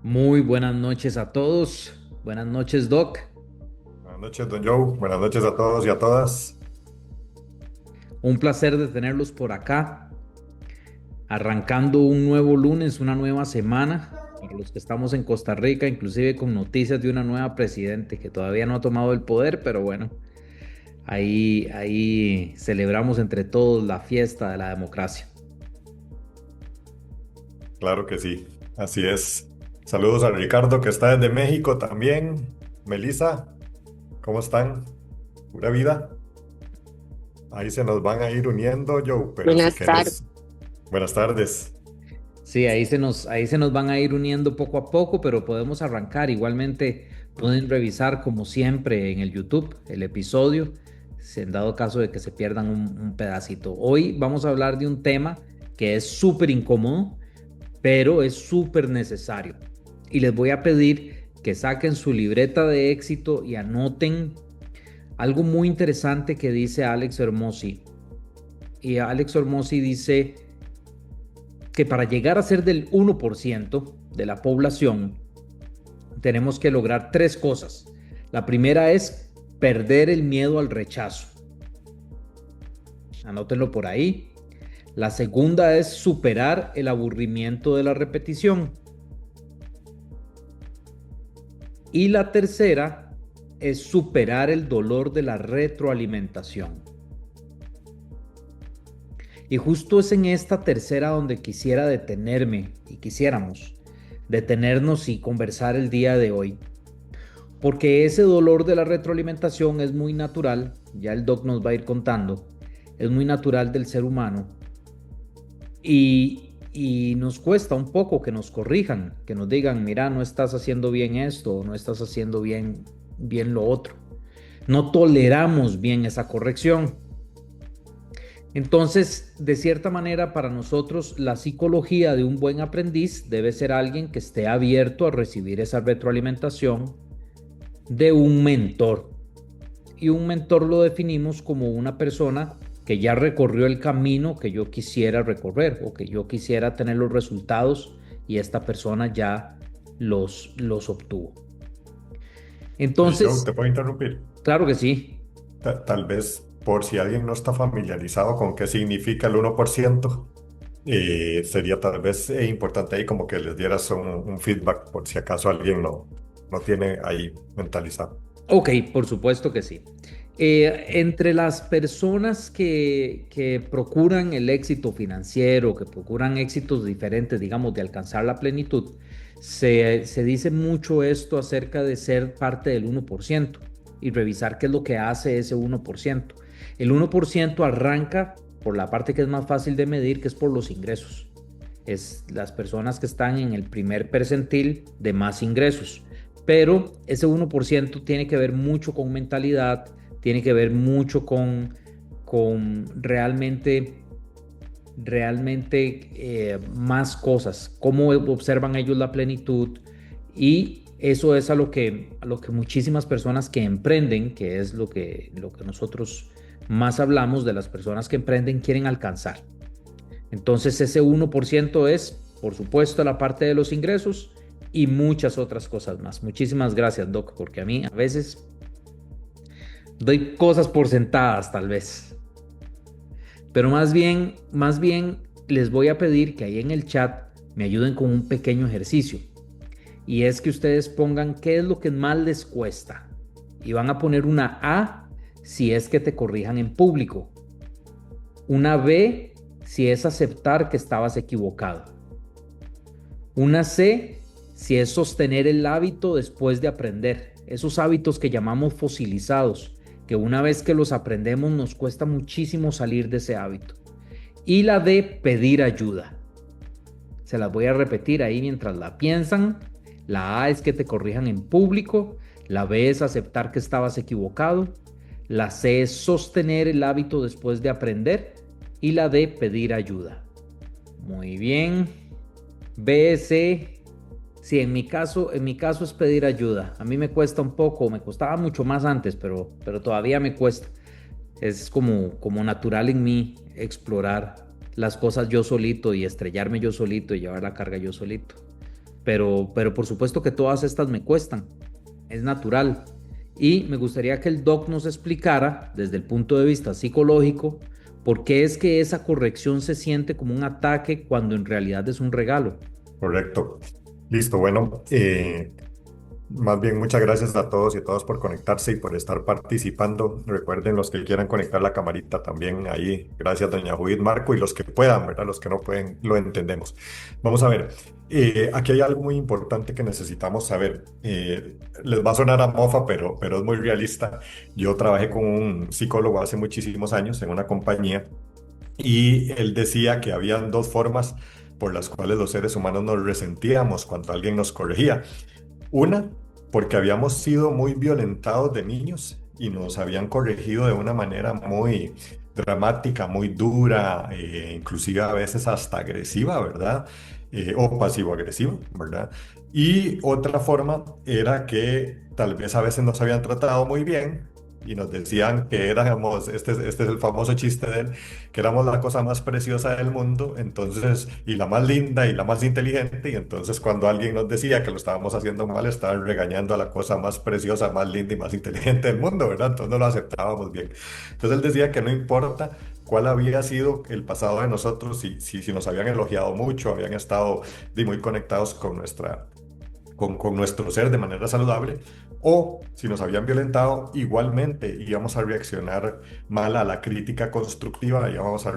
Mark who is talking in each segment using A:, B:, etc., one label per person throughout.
A: Muy buenas noches a todos. Buenas noches, Doc.
B: Buenas noches, don Joe. Buenas noches a todos y a todas.
A: Un placer de tenerlos por acá, arrancando un nuevo lunes, una nueva semana. Para los que estamos en Costa Rica, inclusive con noticias de una nueva presidente que todavía no ha tomado el poder, pero bueno, ahí celebramos entre todos la fiesta de la democracia.
B: Claro que sí, así es. Saludos a Ricardo, que está desde México también. Melissa, ¿cómo están? Pura vida. Ahí se nos van a ir uniendo, Joe, pero si
C: Buenas tardes.
B: querés. Buenas tardes.
A: Sí, ahí se nos van a ir uniendo poco a poco, pero podemos arrancar. Igualmente pueden revisar como siempre en el YouTube el episodio, si en dado caso de que se pierdan un pedacito. Hoy vamos a hablar de un tema que es súper incómodo, pero es súper necesario. Y les voy a pedir que saquen su libreta de éxito y anoten algo muy interesante que dice Alex Hormozi. Y Alex Hormozi dice que para llegar a ser del 1% de la población, tenemos que lograr tres cosas. La primera es perder el miedo al rechazo. Anótenlo por ahí. La segunda es superar el aburrimiento de la repetición. Y la tercera es superar el dolor de la retroalimentación. Y justo es en esta tercera donde quisiera detenerme y quisiéramos detenernos y conversar el día de hoy. Porque ese dolor de la retroalimentación es muy natural, ya el doc nos va a ir contando, es muy natural del ser humano y nos cuesta un poco que nos corrijan, que nos digan, mira, no estás haciendo bien esto o no estás haciendo bien lo otro. No toleramos bien esa corrección. Entonces, de cierta manera, para nosotros, la psicología de un buen aprendiz debe ser alguien que esté abierto a recibir esa retroalimentación de un mentor. Y un mentor lo definimos como una persona que ya recorrió el camino que yo quisiera recorrer o que yo quisiera tener los resultados y esta persona ya los obtuvo.
B: Joe,
A: Entonces,
B: ¿te puedo interrumpir?
A: claro que sí.
B: Tal vez por si alguien no está familiarizado con qué significa el 1%, sería tal vez importante ahí como que les dieras un feedback por si acaso alguien no tiene ahí mentalizado.
A: Ok, por supuesto que sí. Entre las personas que procuran el éxito financiero, que procuran éxitos diferentes, digamos, de alcanzar la plenitud, se dice mucho esto acerca de ser parte del 1% y revisar qué es lo que hace ese 1%. El 1% arranca por la parte que es más fácil de medir, que es por los ingresos. Es las personas que están en el primer percentil de más ingresos. Pero ese 1% tiene que ver mucho con mentalidad, tiene que ver mucho con realmente más cosas, cómo observan ellos la plenitud y eso es a lo que muchísimas personas que emprenden, que es lo que nosotros más hablamos de las personas que emprenden, quieren alcanzar. Entonces ese 1% es, por supuesto, la parte de los ingresos y muchas otras cosas más. Muchísimas gracias, Doc, porque a mí a veces doy cosas por sentadas, tal vez. Pero más bien les voy a pedir que ahí en el chat me ayuden con un pequeño ejercicio. Y es que ustedes pongan qué es lo que más les cuesta. Y van a poner una A si es que te corrijan en público. Una B si es aceptar que estabas equivocado. Una C si es sostener el hábito después de aprender. Esos hábitos que llamamos fosilizados, que una vez que los aprendemos nos cuesta muchísimo salir de ese hábito. Y la D, pedir ayuda. Se las voy a repetir ahí mientras la piensan. La A es que te corrijan en público. La B es aceptar que estabas equivocado. La C es sostener el hábito después de aprender. Y la D, pedir ayuda. Muy bien. B, C. Sí, en mi caso es pedir ayuda. A mí me cuesta un poco, me costaba mucho más antes, pero todavía me cuesta. Es como natural en mí explorar las cosas yo solito y estrellarme yo solito y llevar la carga yo solito. Pero por supuesto que todas estas me cuestan, es natural. Y me gustaría que el doc nos explicara desde el punto de vista psicológico por qué es que esa corrección se siente como un ataque cuando en realidad es un regalo.
B: Correcto. Listo, bueno, más bien muchas gracias a todos y a todas por conectarse y por estar participando. Recuerden los que quieran conectar la camarita también ahí. Gracias, doña Judith, Marco, y los que puedan, ¿verdad? Los que no pueden, lo entendemos. Vamos a ver, aquí hay algo muy importante que necesitamos saber. Les va a sonar a mofa, pero es muy realista. Yo trabajé con un psicólogo hace muchísimos años en una compañía y él decía que habían dos formas por las cuales los seres humanos nos resentíamos cuando alguien nos corregía. Una, porque habíamos sido muy violentados de niños y nos habían corregido de una manera muy dramática, muy dura, inclusive a veces hasta agresiva, ¿verdad? O pasivo-agresiva, ¿verdad? Y otra forma era que tal vez a veces nos habían tratado muy bien y nos decían que éramos, este es el famoso chiste de él, que éramos la cosa más preciosa del mundo, entonces, y la más linda y la más inteligente, y entonces cuando alguien nos decía que lo estábamos haciendo mal, estaban regañando a la cosa más preciosa, más linda y más inteligente del mundo, ¿verdad? Entonces no lo aceptábamos bien. Entonces él decía que no importa cuál había sido el pasado de nosotros, si nos habían elogiado mucho, habían estado muy conectados con con nuestro ser de manera saludable, o si nos habían violentado, igualmente íbamos a reaccionar mal a la crítica constructiva, íbamos a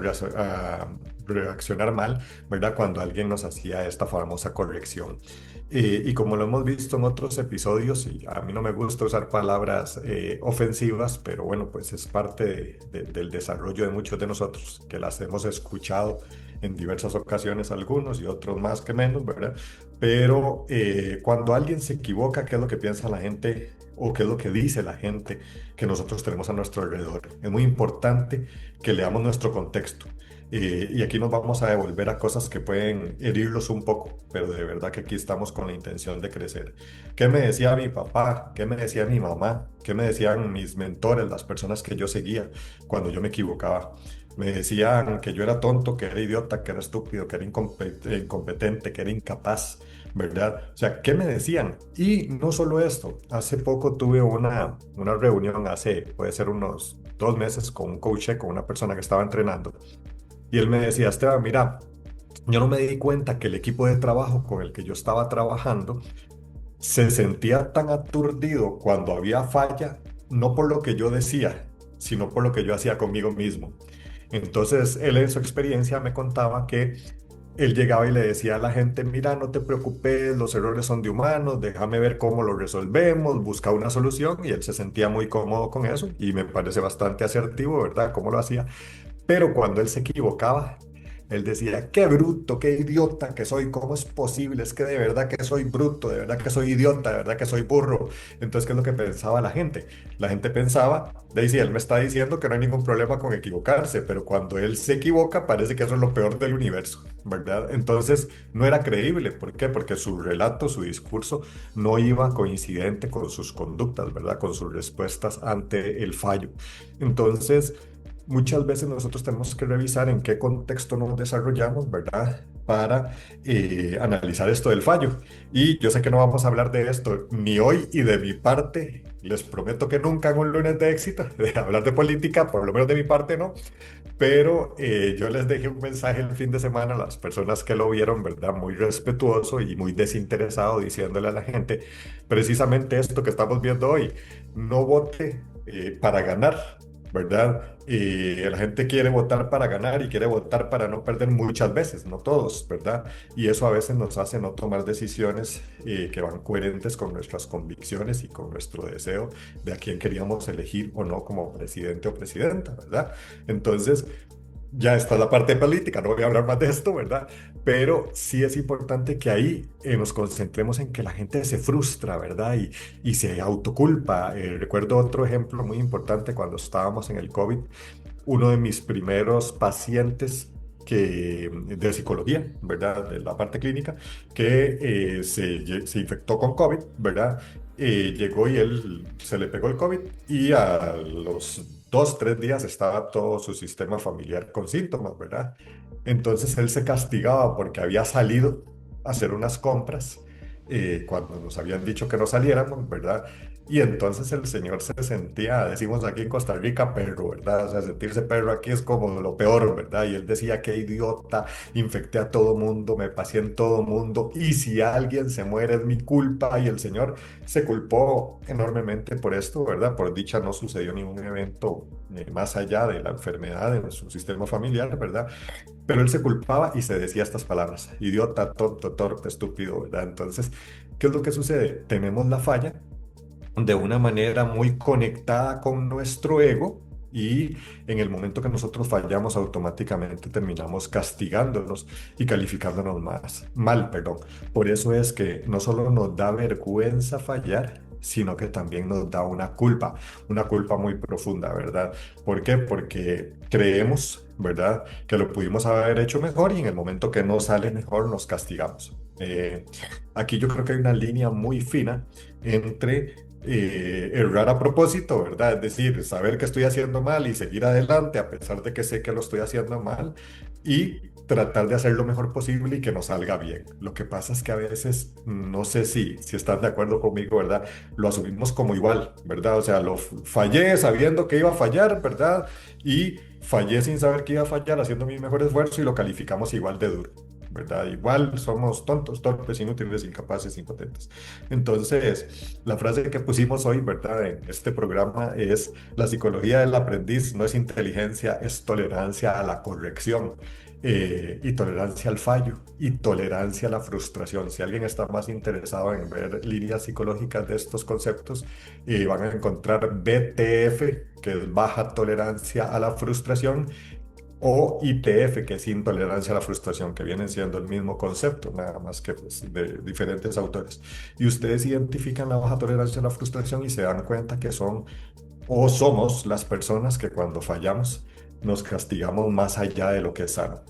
B: reaccionar mal, ¿verdad? Cuando alguien nos hacía esta famosa corrección. Y como lo hemos visto en otros episodios, y a mí no me gusta usar palabras ofensivas, pero bueno, pues es parte del desarrollo de muchos de nosotros, que las hemos escuchado en diversas ocasiones, algunos y otros más que menos, ¿verdad? Pero cuando alguien se equivoca, ¿qué es lo que piensa la gente o qué es lo que dice la gente que nosotros tenemos a nuestro alrededor? Es muy importante que leamos nuestro contexto. Y aquí nos vamos a devolver a cosas que pueden herirlos un poco, pero de verdad que aquí estamos con la intención de crecer. ¿Qué me decía mi papá? ¿Qué me decía mi mamá? ¿Qué me decían mis mentores, las personas que yo seguía cuando yo me equivocaba? Me decían que yo era tonto, que era idiota, que era estúpido, que era incompetente, que era incapaz, ¿verdad? O sea, ¿qué me decían? Y no solo esto, hace poco tuve una reunión, puede ser unos 2 meses, con un coach, con una persona que estaba entrenando. Y él me decía, Esteban, mira, yo no me di cuenta que el equipo de trabajo con el que yo estaba trabajando se sentía tan aturdido cuando había falla, no por lo que yo decía, sino por lo que yo hacía conmigo mismo. Entonces, él en su experiencia me contaba que él llegaba y le decía a la gente, mira, no te preocupes, los errores son de humanos, déjame ver cómo lo resolvemos, busca una solución, y él se sentía muy cómodo con eso y me parece bastante asertivo, ¿verdad? Cómo lo hacía. Pero cuando él se equivocaba, él decía, qué bruto, qué idiota que soy, ¿cómo es posible? Es que de verdad que soy bruto, de verdad que soy idiota, de verdad que soy burro. Entonces, ¿qué es lo que pensaba la gente? La gente pensaba, Daisy, él me está diciendo que no hay ningún problema con equivocarse, pero cuando él se equivoca, parece que eso es lo peor del universo, ¿verdad? Entonces, no era creíble. ¿Por qué? Porque su relato, su discurso, no iba coincidente con sus conductas, ¿verdad? Con sus respuestas ante el fallo. Entonces, muchas veces nosotros tenemos que revisar en qué contexto nos desarrollamos, ¿verdad? Para analizar esto del fallo. Y yo sé que no vamos a hablar de esto ni hoy, y de mi parte, les prometo que nunca en un lunes de éxito, de hablar de política, por lo menos de mi parte no, pero yo les dejé un mensaje el fin de semana a las personas que lo vieron, ¿verdad? Muy respetuoso y muy desinteresado, diciéndole a la gente precisamente esto que estamos viendo hoy: no vote para ganar, ¿verdad? Y la gente quiere votar para ganar y quiere votar para no perder muchas veces, no todos, ¿verdad? Y eso a veces nos hace no tomar decisiones que van coherentes con nuestras convicciones y con nuestro deseo de a quién queríamos elegir o no como presidente o presidenta, ¿verdad? Entonces, ya está la parte política, no voy a hablar más de esto, ¿verdad? Pero sí es importante que ahí nos concentremos en que la gente se frustra, ¿verdad? Y se autoculpa. Recuerdo otro ejemplo muy importante cuando estábamos en el COVID. Uno de mis primeros pacientes de psicología, ¿verdad? De la parte clínica, que se infectó con COVID, ¿verdad? Llegó y él se le pegó el COVID y a los 2, 3 días estaba todo su sistema familiar con síntomas, ¿verdad? Entonces él se castigaba porque había salido a hacer unas compras cuando nos habían dicho que no saliéramos, ¿verdad? Y entonces el señor se sentía, decimos aquí en Costa Rica, perro, ¿verdad? O sea, sentirse perro aquí es como lo peor, ¿verdad? Y él decía, qué idiota, infecté a todo mundo, me pasé en todo mundo, y si alguien se muere es mi culpa. Y el señor se culpó enormemente por esto, ¿verdad? Por dicha no sucedió ningún evento más allá de la enfermedad en su sistema familiar, ¿verdad? Pero él se culpaba y se decía estas palabras, idiota, tonto, torpe, estúpido, ¿verdad? Entonces, ¿qué es lo que sucede? Tenemos la falla de una manera muy conectada con nuestro ego y en el momento que nosotros fallamos automáticamente terminamos castigándonos y calificándonos más mal, perdón. Por eso es que no solo nos da vergüenza fallar, sino que también nos da una culpa muy profunda, ¿verdad? ¿Por qué? Porque creemos, ¿verdad? Que lo pudimos haber hecho mejor y en el momento que no sale mejor nos castigamos. Aquí yo creo que hay una línea muy fina entre errar a propósito, ¿verdad? Es decir, saber que estoy haciendo mal y seguir adelante a pesar de que sé que lo estoy haciendo mal y tratar de hacer lo mejor posible y que nos salga bien. Lo que pasa es que a veces, no sé si estás de acuerdo conmigo, ¿verdad? Lo asumimos como igual, ¿verdad? O sea, fallé sabiendo que iba a fallar, ¿verdad? Y fallé sin saber que iba a fallar, haciendo mi mejor esfuerzo y lo calificamos igual de duro. ¿Verdad? Igual somos tontos, torpes, inútiles, incapaces, impotentes. Entonces, la frase que pusimos hoy, ¿verdad? En este programa es, la psicología del aprendiz no es inteligencia, es tolerancia a la corrección. Y tolerancia al fallo y tolerancia a la frustración. Si alguien está más interesado en ver líneas psicológicas de estos conceptos, van a encontrar BTF, que es baja tolerancia a la frustración, o ITF, que es intolerancia a la frustración, que vienen siendo el mismo concepto, nada más que pues, de diferentes autores. Y ustedes identifican la baja tolerancia a la frustración y se dan cuenta que son o somos las personas que cuando fallamos nos castigamos más allá de lo que es sano.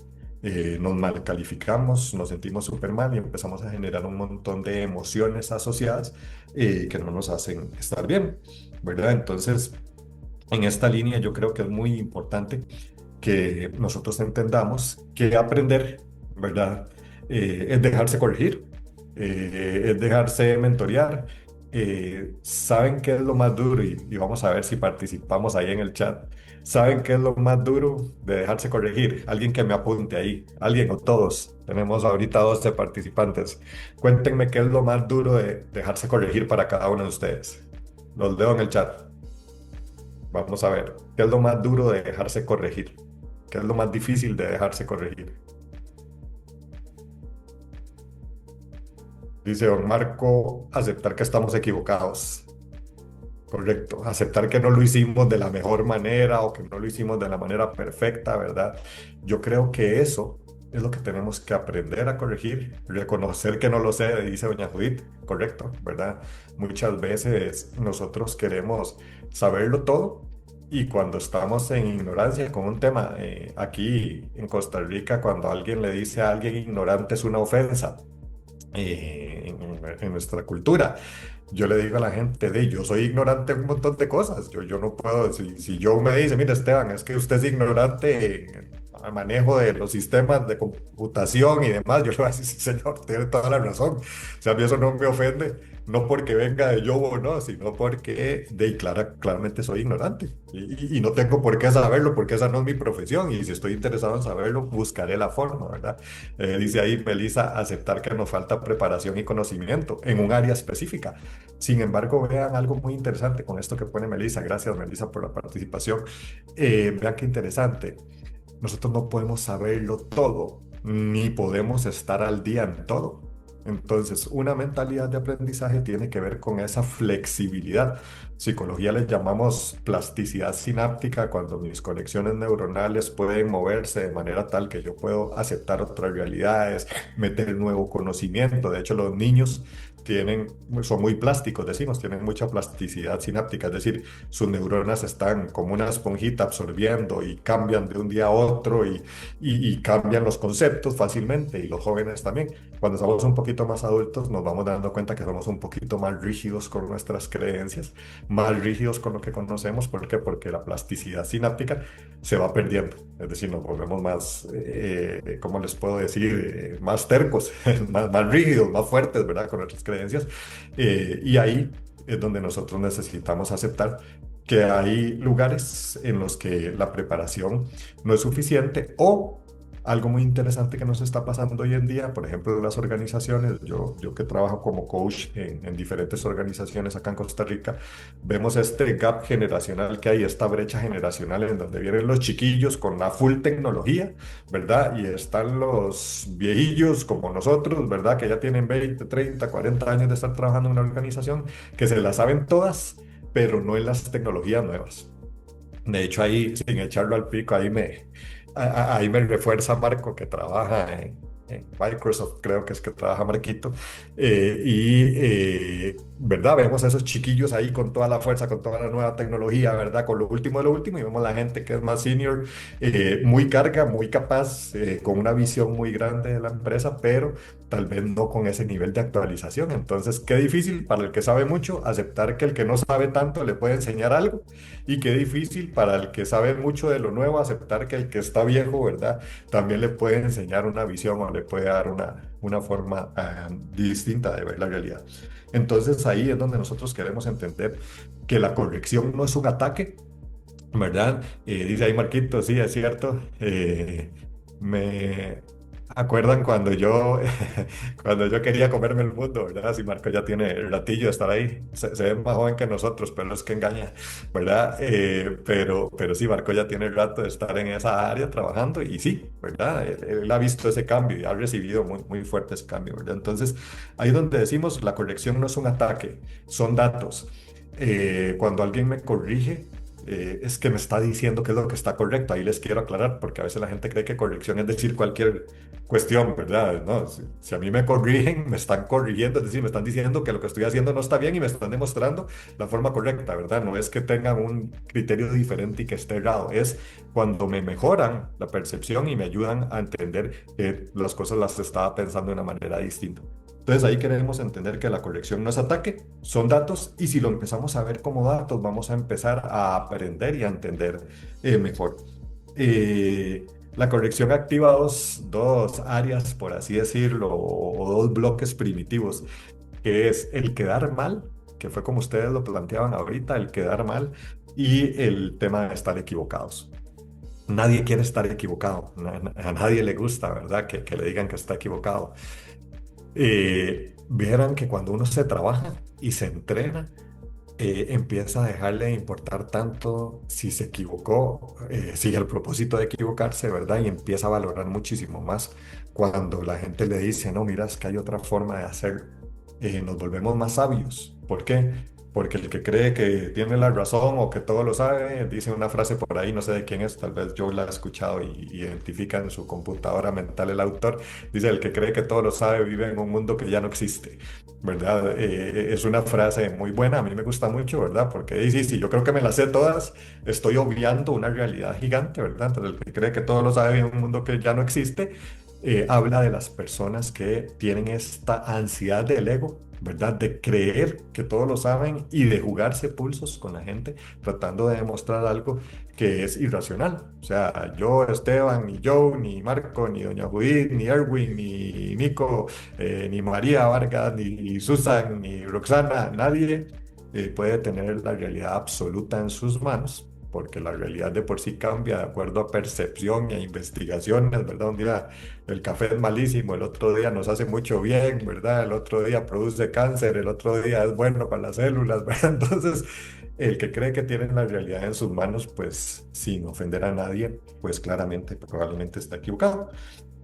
B: Nos mal calificamos, nos sentimos súper mal y empezamos a generar un montón de emociones asociadas que no nos hacen estar bien, ¿verdad? Entonces, en esta línea yo creo que es muy importante que nosotros entendamos que aprender, ¿verdad? Es dejarse corregir, es dejarse mentorear. ¿Saben qué es lo más duro? Y vamos a ver si participamos ahí en el chat. ¿Saben qué es lo más duro de dejarse corregir? Alguien que me apunte ahí, alguien o todos. Tenemos ahorita 12 participantes. Cuéntenme qué es lo más duro de dejarse corregir para cada uno de ustedes. Los leo en el chat. Vamos a ver, ¿qué es lo más duro de dejarse corregir? ¿Qué es lo más difícil de dejarse corregir? Dice don Marco, aceptar que estamos equivocados. Correcto, aceptar que no lo hicimos de la mejor manera o que no lo hicimos de la manera perfecta, ¿verdad? Yo creo que eso es lo que tenemos que aprender a corregir, reconocer que no lo sé, dice doña Judith, correcto, ¿verdad? Muchas veces nosotros queremos saberlo todo y cuando estamos en ignorancia con un tema, aquí en Costa Rica, cuando alguien le dice a alguien ignorante es una ofensa en nuestra cultura. Yo le digo a la gente, yo soy ignorante en un montón de cosas. Yo no puedo, si yo me dice, mira Esteban, es que usted es ignorante en el manejo de los sistemas de computación y demás, yo le voy a decir, sí señor, tiene toda la razón. O sea, a mí eso no me ofende, no porque venga de yo o no, sino porque claramente soy ignorante y no tengo por qué saberlo porque esa no es mi profesión y si estoy interesado en saberlo, buscaré la forma, ¿verdad? Dice ahí Melissa, aceptar que nos falta preparación y conocimiento en un área específica. Sin embargo, vean algo muy interesante con esto que pone Melissa. Gracias, Melissa, por la participación. Vean qué interesante. Nosotros no podemos saberlo todo, ni podemos estar al día en todo. Entonces, una mentalidad de aprendizaje tiene que ver con esa flexibilidad. Psicología le llamamos plasticidad sináptica, cuando mis conexiones neuronales pueden moverse de manera tal que yo puedo aceptar otras realidades, meter nuevo conocimiento. De hecho, los niños son muy plásticos, decimos, tienen mucha plasticidad sináptica, es decir, sus neuronas están como una esponjita absorbiendo y cambian de un día a otro y cambian los conceptos fácilmente, y los jóvenes también. Cuando somos un poquito más adultos nos vamos dando cuenta que somos un poquito más rígidos con nuestras creencias, más rígidos con lo que conocemos. ¿Por qué? Porque la plasticidad sináptica se va perdiendo, es decir, nos volvemos más, ¿cómo les puedo decir? Más tercos, más rígidos, más fuertes, ¿verdad? Con nuestras creencias. Y ahí es donde nosotros necesitamos aceptar que hay lugares en los que la preparación no es suficiente, o algo muy interesante que nos está pasando hoy en día, por ejemplo, en las organizaciones, yo que trabajo como coach en diferentes organizaciones acá en Costa Rica, vemos este gap generacional que hay, esta brecha generacional en donde vienen los chiquillos con la full tecnología, ¿verdad? Y están los viejillos como nosotros, ¿verdad? Que ya tienen 20, 30, 40 años de estar trabajando en una organización, que se las saben todas, pero no en las tecnologías nuevas. De hecho, ahí, sin echarlo al pico, ahí me refuerza Marco, que trabaja en Microsoft, creo que es que trabaja Marquito, ¿verdad? Vemos a esos chiquillos ahí con toda la fuerza, con toda la nueva tecnología, ¿verdad? Con lo último de lo último, y vemos la gente que es más senior, muy carga, muy capaz, con una visión muy grande de la empresa, pero tal vez no con ese nivel de actualización. Entonces, qué difícil para el que sabe mucho aceptar que el que no sabe tanto le puede enseñar algo, y qué difícil para el que sabe mucho de lo nuevo aceptar que el que está viejo, ¿verdad? También le puede enseñar una visión o le puede dar una forma distinta de ver la realidad. Entonces ahí es donde nosotros queremos entender que la corrección no es un ataque, ¿verdad? Dice ahí Marquito, sí, es cierto. Me acuerdan cuando yo, cuando yo quería comerme el mundo, ¿verdad? Si Marco ya tiene el ratillo de estar ahí, se ve más joven que nosotros, pero es que engaña, ¿verdad? Pero sí, Marco ya tiene el rato de estar en esa área trabajando, y sí, ¿verdad? Él ha visto ese cambio y ha recibido muy, muy fuerte ese cambio, ¿verdad? Entonces, ahí es donde decimos, la corrección no es un ataque, son datos. Cuando alguien me corrige, es que me está diciendo qué es lo que está correcto. Ahí les quiero aclarar, porque a veces la gente cree que corrección es decir cualquier cuestión, ¿verdad? No, si a mí me corrigen, me están corrigiendo, es decir, me están diciendo que lo que estoy haciendo no está bien y me están demostrando la forma correcta, ¿verdad? No es que tengan un criterio diferente y que esté errado, es cuando me mejoran la percepción y me ayudan a entender que las cosas las estaba pensando de una manera distinta. Entonces ahí queremos entender que la corrección no es ataque, son datos, y si lo empezamos a ver como datos, vamos a empezar a aprender y a entender mejor. La corrección activa dos áreas, por así decirlo, o dos bloques primitivos, que es el quedar mal, que fue como ustedes lo planteaban ahorita, el quedar mal, y el tema de estar equivocados. Nadie quiere estar equivocado, a nadie le gusta, ¿verdad? Que le digan que está equivocado. Vieran que cuando uno se trabaja y se entrena, empieza a dejarle de importar tanto si se equivocó, sigue el propósito de equivocarse, ¿verdad? Y empieza a valorar muchísimo más cuando la gente le dice, no, mira, es que hay otra forma de hacerlo. Nos volvemos más sabios. ¿Por qué? Porque el que cree que tiene la razón o que todo lo sabe, dice una frase por ahí, no sé de quién es, tal vez yo la he escuchado y identifica en su computadora mental el autor, dice, el que cree que todo lo sabe vive en un mundo que ya no existe, ¿verdad? Es una frase muy buena, a mí me gusta mucho, ¿verdad? Porque sí, sí, yo creo que me las sé todas, estoy obviando una realidad gigante, ¿verdad? Entonces el que cree que todo lo sabe vive en un mundo que ya no existe, habla de las personas que tienen esta ansiedad del ego, ¿verdad? De creer que todos lo saben y de jugarse pulsos con la gente, tratando de demostrar algo que es irracional. O sea, yo, Esteban, ni Joe, ni Marco, ni Doña Judith, ni Erwin, ni Nico, ni María Vargas, ni Susan, ni Roxana, nadie puede tener la realidad absoluta en sus manos, porque la realidad de por sí cambia de acuerdo a percepción y a investigaciones, ¿verdad? Un día el café es malísimo, el otro día nos hace mucho bien, ¿verdad? El otro día produce cáncer, el otro día es bueno para las células, ¿verdad? Entonces, el que cree que tiene la realidad en sus manos, pues sin ofender a nadie, pues claramente, probablemente está equivocado.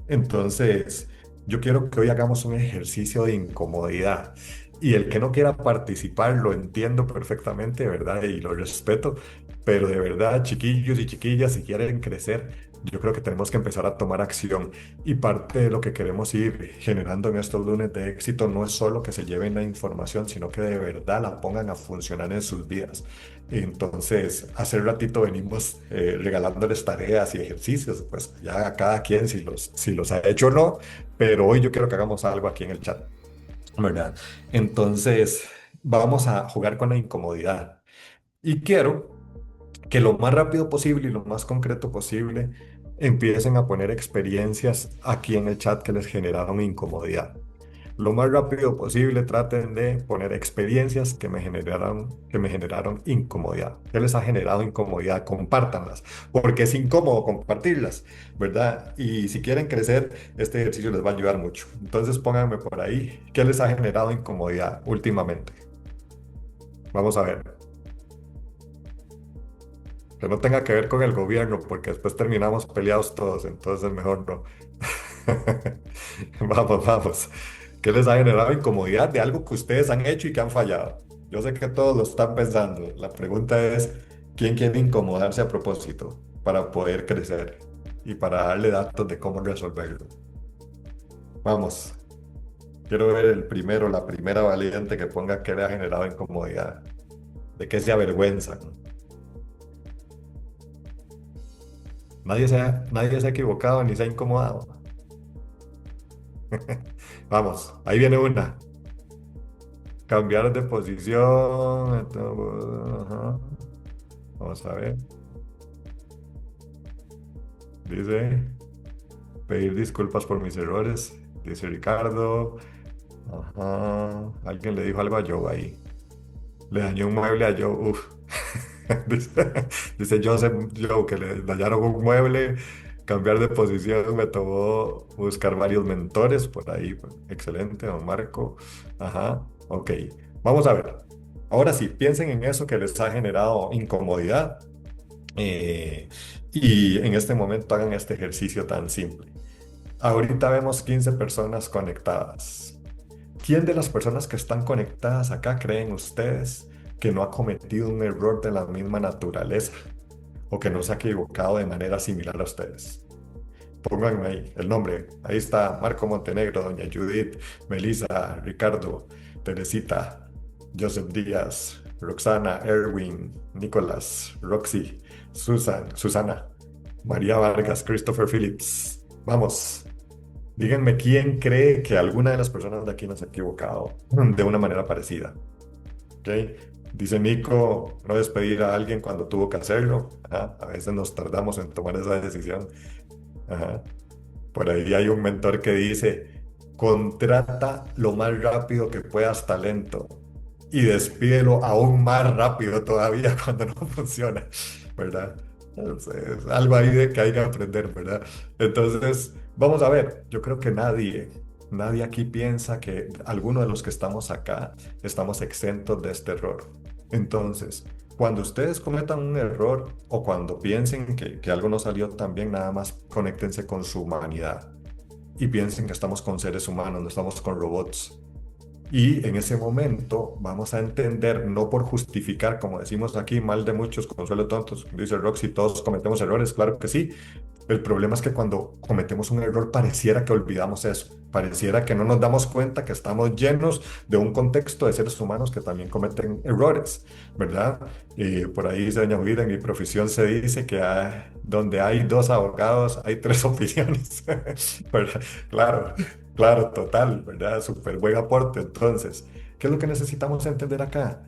B: Entonces, yo quiero que hoy hagamos un ejercicio de incomodidad. Y el que no quiera participar, lo entiendo perfectamente, ¿verdad? Y lo respeto, pero de verdad, chiquillos y chiquillas, si quieren crecer, yo creo que tenemos que empezar a tomar acción y parte de lo que queremos ir generando en estos lunes de éxito no es solo que se lleven la información, sino que de verdad la pongan a funcionar en sus vidas. Entonces, hace ratito venimos regalándoles tareas y ejercicios, pues ya a cada quien si los ha hecho o no, pero hoy yo quiero que hagamos algo aquí en el chat, ¿verdad? Entonces, vamos a jugar con la incomodidad y quiero que lo más rápido posible y lo más concreto posible empiecen a poner experiencias aquí en el chat que les generaron incomodidad. Lo más rápido posible traten de poner experiencias que me generaron incomodidad. ¿Qué les ha generado incomodidad? Compártanlas, porque es incómodo compartirlas, ¿verdad? Y si quieren crecer, este ejercicio les va a ayudar mucho. Entonces pónganme por ahí, ¿qué les ha generado incomodidad últimamente? Vamos a ver. Que no tenga que ver con el gobierno, porque después terminamos peleados todos, entonces mejor no. Vamos, vamos. ¿Qué les ha generado incomodidad de algo que ustedes han hecho y que han fallado? Yo sé que todos lo están pensando. La pregunta es, ¿quién quiere incomodarse a propósito para poder crecer y para darle datos de cómo resolverlo? Vamos, quiero ver el primero, la primera valiente que ponga qué le ha generado incomodidad, de qué se avergüenzan. Nadie se ha equivocado ni se ha incomodado. Vamos, ahí viene una. Cambiar de posición. Ajá. Vamos a ver. Dice, pedir disculpas por mis errores. Dice Ricardo. Ajá. Alguien le dijo algo a Joe ahí. Le dañó un mueble a Joe. Uf. Dice Joseph Joe que le dañaron un mueble. Cambiar de posición me tomó buscar varios mentores por ahí. Excelente, don Marco. Ajá, ok. Vamos a ver. Ahora sí, piensen en eso que les ha generado incomodidad eh, y en este momento hagan este ejercicio tan simple. Ahorita vemos 15 personas conectadas. ¿Quién de las personas que están conectadas acá creen ustedes que no ha cometido un error de la misma naturaleza o que no se ha equivocado de manera similar a ustedes? Pónganme ahí el nombre. Ahí está Marco Montenegro, doña Judith, Melissa, Ricardo, Teresita, Joseph Díaz, Roxana, Erwin, Nicolás, Roxy, Susana, María Vargas, Christopher Phillips. Vamos, díganme quién cree que alguna de las personas de aquí nos ha equivocado de una manera parecida. ¿Ok? Dice Nico, no despedir a alguien cuando tuvo que hacerlo. Ajá, a veces nos tardamos en tomar esa decisión. Ajá. Por ahí hay un mentor que dice, contrata lo más rápido que puedas talento y despídelo aún más rápido todavía cuando no funciona, ¿verdad? Es algo ahí de que hay que aprender, ¿verdad? Entonces, vamos a ver, yo creo que nadie aquí piensa que alguno de los que estamos acá estamos exentos de este error. Entonces, cuando ustedes cometan un error o cuando piensen que algo no salió tan bien, nada más conéctense con su humanidad y piensen que estamos con seres humanos, no estamos con robots. Y en ese momento vamos a entender, no por justificar, como decimos aquí, mal de muchos, consuelo de tontos, dice Roxy, todos cometemos errores, claro que sí. El problema es que cuando cometemos un error pareciera que olvidamos eso, pareciera que no nos damos cuenta que estamos llenos de un contexto de seres humanos que también cometen errores, ¿verdad? Y por ahí dice doña Julia, en mi profesión se dice que donde hay dos abogados hay tres opiniones, ¿verdad? Claro. Claro, total, ¿verdad? Súper buen aporte. Entonces, ¿qué es lo que necesitamos entender acá?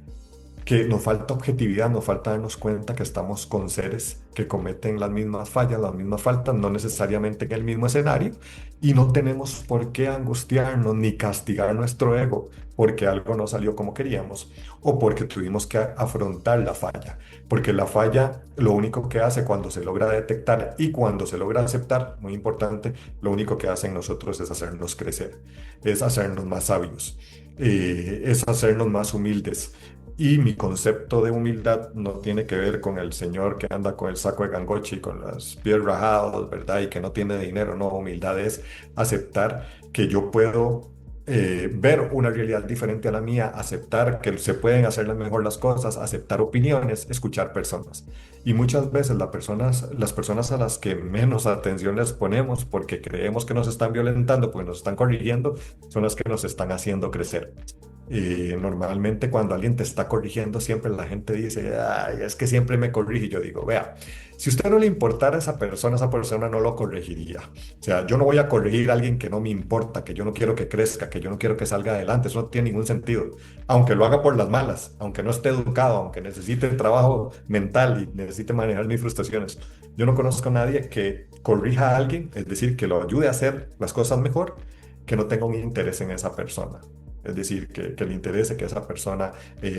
B: Que nos falta objetividad, nos falta darnos cuenta que estamos con seres que cometen las mismas fallas, las mismas faltas, no necesariamente en el mismo escenario, y no tenemos por qué angustiarnos ni castigar nuestro ego porque algo no salió como queríamos o porque tuvimos que afrontar la falla, porque la falla lo único que hace cuando se logra detectar y cuando se logra aceptar, muy importante, lo único que hace en nosotros es hacernos crecer, es hacernos más sabios, es hacernos más humildes. Y mi concepto de humildad no tiene que ver con el señor que anda con el saco de gangoche y con los pies rajados, ¿verdad? Y que no tiene dinero. No, humildad es aceptar que yo puedo ver una realidad diferente a la mía, aceptar que se pueden hacer mejor las cosas, aceptar opiniones, escuchar personas. Y muchas veces las personas a las que menos atención les ponemos porque creemos que nos están violentando, porque nos están corrigiendo, son las que nos están haciendo crecer. Y normalmente cuando alguien te está corrigiendo, siempre la gente dice, ay, es que siempre me corrige. Y yo digo, vea, si a usted no le importara a esa persona no lo corregiría. O sea, yo no voy a corregir a alguien que no me importa, que yo no quiero que crezca, que yo no quiero que salga adelante. Eso no tiene ningún sentido. Aunque lo haga por las malas, aunque no esté educado, aunque necesite trabajo mental y necesite manejar mis frustraciones. Yo no conozco a nadie que corrija a alguien, es decir, que lo ayude a hacer las cosas mejor, que no tenga un interés en esa persona. Es decir, que le interese que esa persona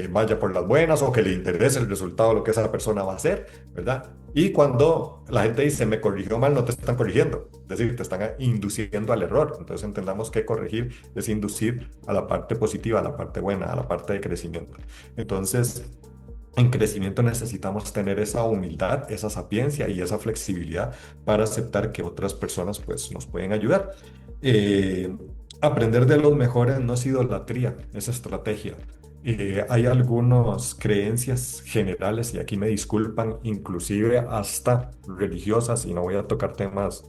B: vaya por las buenas o que le interese el resultado de lo que esa persona va a hacer, ¿verdad? Y cuando la gente dice, me corrigió mal, no te están corrigiendo. Es decir, te están induciendo al error. Entonces entendamos que corregir es inducir a la parte positiva, a la parte buena, a la parte de crecimiento. Entonces, en crecimiento necesitamos tener esa humildad, esa sapiencia y esa flexibilidad para aceptar que otras personas pues, nos pueden ayudar. Eh, Aprender de los mejores no es idolatría, es estrategia. Hay algunas creencias generales, y aquí me disculpan, inclusive hasta religiosas, y no voy a tocar temas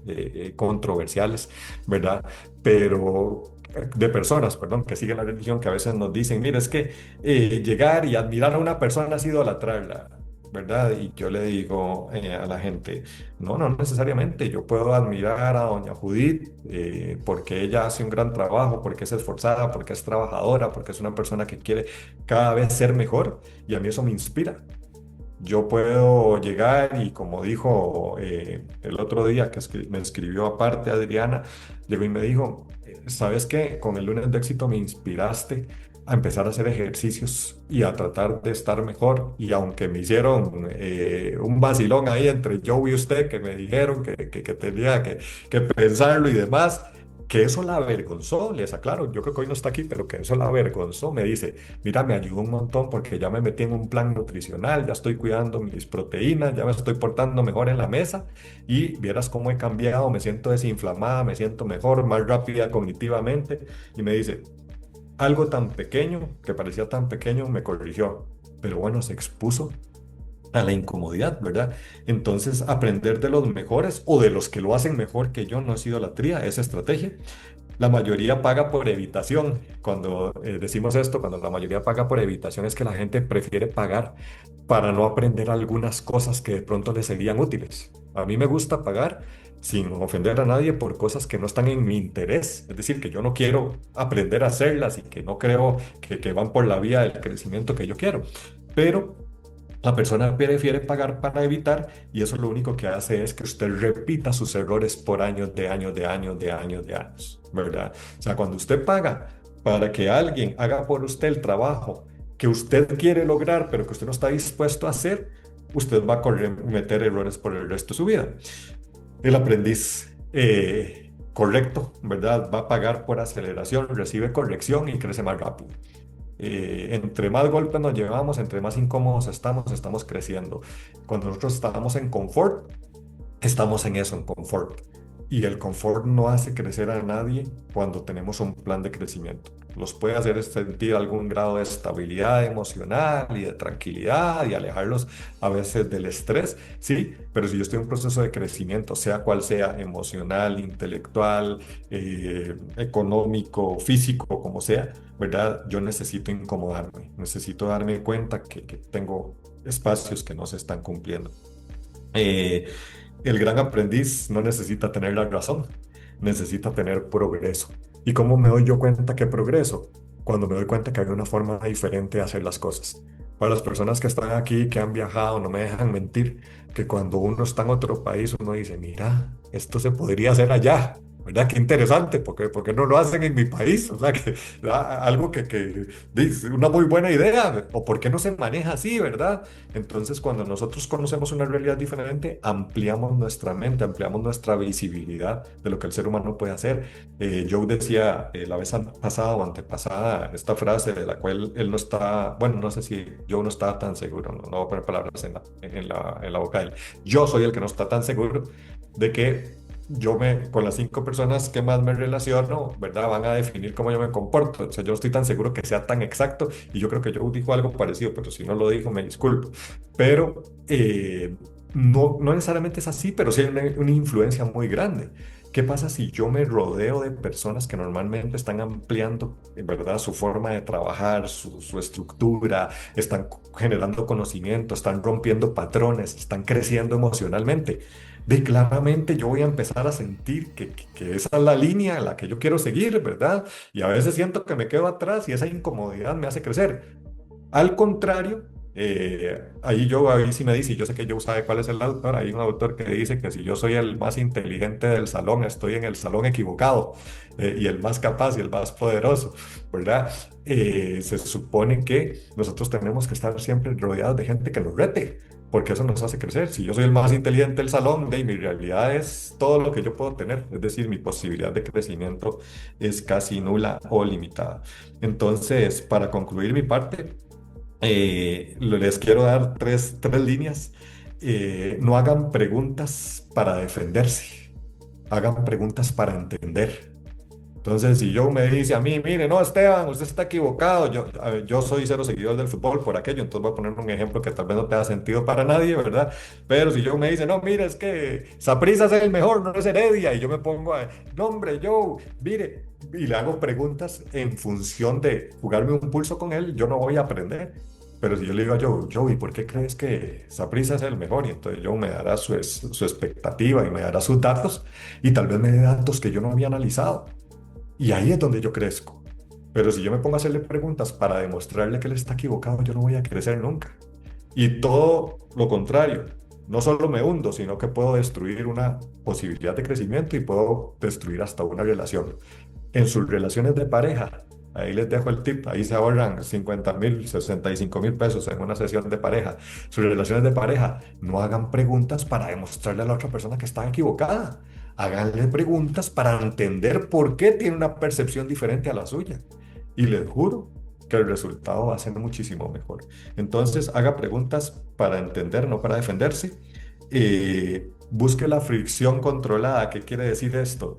B: controversiales, ¿verdad? Pero de personas, perdón, que siguen la religión, que a veces nos dicen, mira, es que llegar y admirar a una persona es idolatrarla. ¿Verdad? Y yo le digo a la gente, no, no necesariamente, yo puedo admirar a doña Judith porque ella hace un gran trabajo, porque es esforzada, porque es trabajadora, porque es una persona que quiere cada vez ser mejor y a mí eso me inspira. Yo puedo llegar y como dijo el otro día que me escribió aparte Adriana, llegó y me dijo, ¿sabes qué? Con el lunes de éxito me inspiraste a empezar a hacer ejercicios y a tratar de estar mejor. Y aunque me hicieron un vacilón ahí entre yo y usted, que me dijeron que tenía que pensarlo y demás, que eso la avergonzó, les aclaro, yo creo que hoy no está aquí, pero que eso la avergonzó, me dice, mira, me ayudó un montón porque ya me metí en un plan nutricional, ya estoy cuidando mis proteínas, ya me estoy portando mejor en la mesa y vieras cómo he cambiado, me siento desinflamada, me siento mejor, más rápida cognitivamente. Y me dice, algo tan pequeño, que parecía tan pequeño, me corrigió, pero bueno, se expuso a la incomodidad, ¿verdad? Entonces, aprender de los mejores o de los que lo hacen mejor que yo no ha sido la tría, es estrategia. La mayoría paga por evitación. Cuando decimos esto, cuando la mayoría paga por evitación, es que la gente prefiere pagar para no aprender algunas cosas que de pronto les serían útiles. A mí me gusta pagar sin ofender a nadie por cosas que no están en mi interés. Es decir, que yo no quiero aprender a hacerlas y que no creo que van por la vía del crecimiento que yo quiero. Pero la persona prefiere pagar para evitar y eso lo único que hace es que usted repita sus errores por años, de años, de años, de años, de años, ¿verdad? O sea, cuando usted paga para que alguien haga por usted el trabajo que usted quiere lograr, pero que usted no está dispuesto a hacer, usted va a cometer errores por el resto de su vida. El aprendiz correcto, ¿verdad? Va a pagar por aceleración, recibe corrección y crece más rápido. Entre más golpes nos llevamos, entre más incómodos estamos, estamos creciendo. Cuando nosotros estamos en confort, estamos en eso, en confort. Y el confort no hace crecer a nadie cuando tenemos un plan de crecimiento. Los puede hacer sentir algún grado de estabilidad emocional y de tranquilidad y alejarlos a veces del estrés, sí, pero si yo estoy en un proceso de crecimiento, sea cual sea, emocional, intelectual, económico, físico, como sea, ¿verdad? Yo necesito incomodarme, necesito darme cuenta que tengo espacios que no se están cumpliendo. Eh, el gran aprendiz no necesita tener la razón, necesita tener progreso. ¿Y cómo me doy yo cuenta que progreso? Cuando me doy cuenta que hay una forma diferente de hacer las cosas. Para las personas que están aquí, que han viajado, no me dejan mentir, que cuando uno está en otro país, uno dice, mira, esto se podría hacer allá. ¿Verdad? Qué interesante, porque no lo hacen en mi país, o sea, que algo que dice, una muy buena idea, o por qué no se maneja así, ¿verdad? Entonces, cuando nosotros conocemos una realidad diferente, ampliamos nuestra mente, ampliamos nuestra visibilidad de lo que el ser humano puede hacer. Joe decía la vez pasada o antepasada esta frase de la cual él no está, bueno, no sé si Joe no está tan seguro, no, no voy a poner palabras en la boca de él. Yo soy el que no está tan seguro de que con las 5 personas que más me relaciono, ¿verdad? Van a definir cómo yo me comporto. O sea, yo no estoy tan seguro que sea tan exacto y yo creo que Joe dijo algo parecido, pero si no lo dijo, me disculpo. Pero no necesariamente es así, pero sí hay una influencia muy grande. ¿Qué pasa si yo me rodeo de personas que normalmente están ampliando, ¿verdad? Su forma de trabajar, su estructura, están generando conocimiento, están rompiendo patrones, están creciendo emocionalmente? De claramente yo voy a empezar a sentir que esa es la línea en la que yo quiero seguir, ¿verdad? Y a veces siento que me quedo atrás y esa incomodidad me hace crecer. Al contrario, ahí sí me dice, y yo sé que Joe sabe cuál es el autor, hay un autor que dice que si yo soy el más inteligente del salón, estoy en el salón equivocado, y el más capaz y el más poderoso, ¿verdad? Se supone que nosotros tenemos que estar siempre rodeados de gente que nos rete, porque eso nos hace crecer. Si yo soy el más inteligente del salón, mi realidad es todo lo que yo puedo tener, es decir, mi posibilidad de crecimiento es casi nula o limitada. Entonces, para concluir mi parte, les quiero dar tres líneas. No hagan preguntas para defenderse, hagan preguntas para entender. Entonces, si Joe me dice a mí, mire, no, Esteban, usted está equivocado, a ver, yo soy cero seguidor del fútbol por aquello, entonces voy a poner un ejemplo que tal vez no tenga sentido para nadie, ¿verdad? Pero si Joe me dice, no, mire, es que Saprissa es el mejor, no es Heredia, y yo me pongo a, no, hombre, Joe, mire, y le hago preguntas en función de jugarme un pulso con él, yo no voy a aprender. Pero si yo le digo a Joe, Joe, ¿y por qué crees que Saprissa es el mejor? Y entonces Joe me dará su expectativa y me dará sus datos, y tal vez me dé datos que yo no había analizado. Y ahí es donde yo crezco. Pero si yo me pongo a hacerle preguntas para demostrarle que él está equivocado, yo no voy a crecer nunca. Y todo lo contrario, no solo me hundo, sino que puedo destruir una posibilidad de crecimiento y puedo destruir hasta una relación. En sus relaciones de pareja, ahí les dejo el tip, ahí se ahorran 50.000, 65.000 pesos en una sesión de pareja. Sus relaciones de pareja, no hagan preguntas para demostrarle a la otra persona que está equivocada. Háganle preguntas para entender por qué tiene una percepción diferente a la suya. Y les juro que el resultado va a ser muchísimo mejor. Entonces, haga preguntas para entender, no para defenderse. Busque la fricción controlada. ¿Qué quiere decir esto?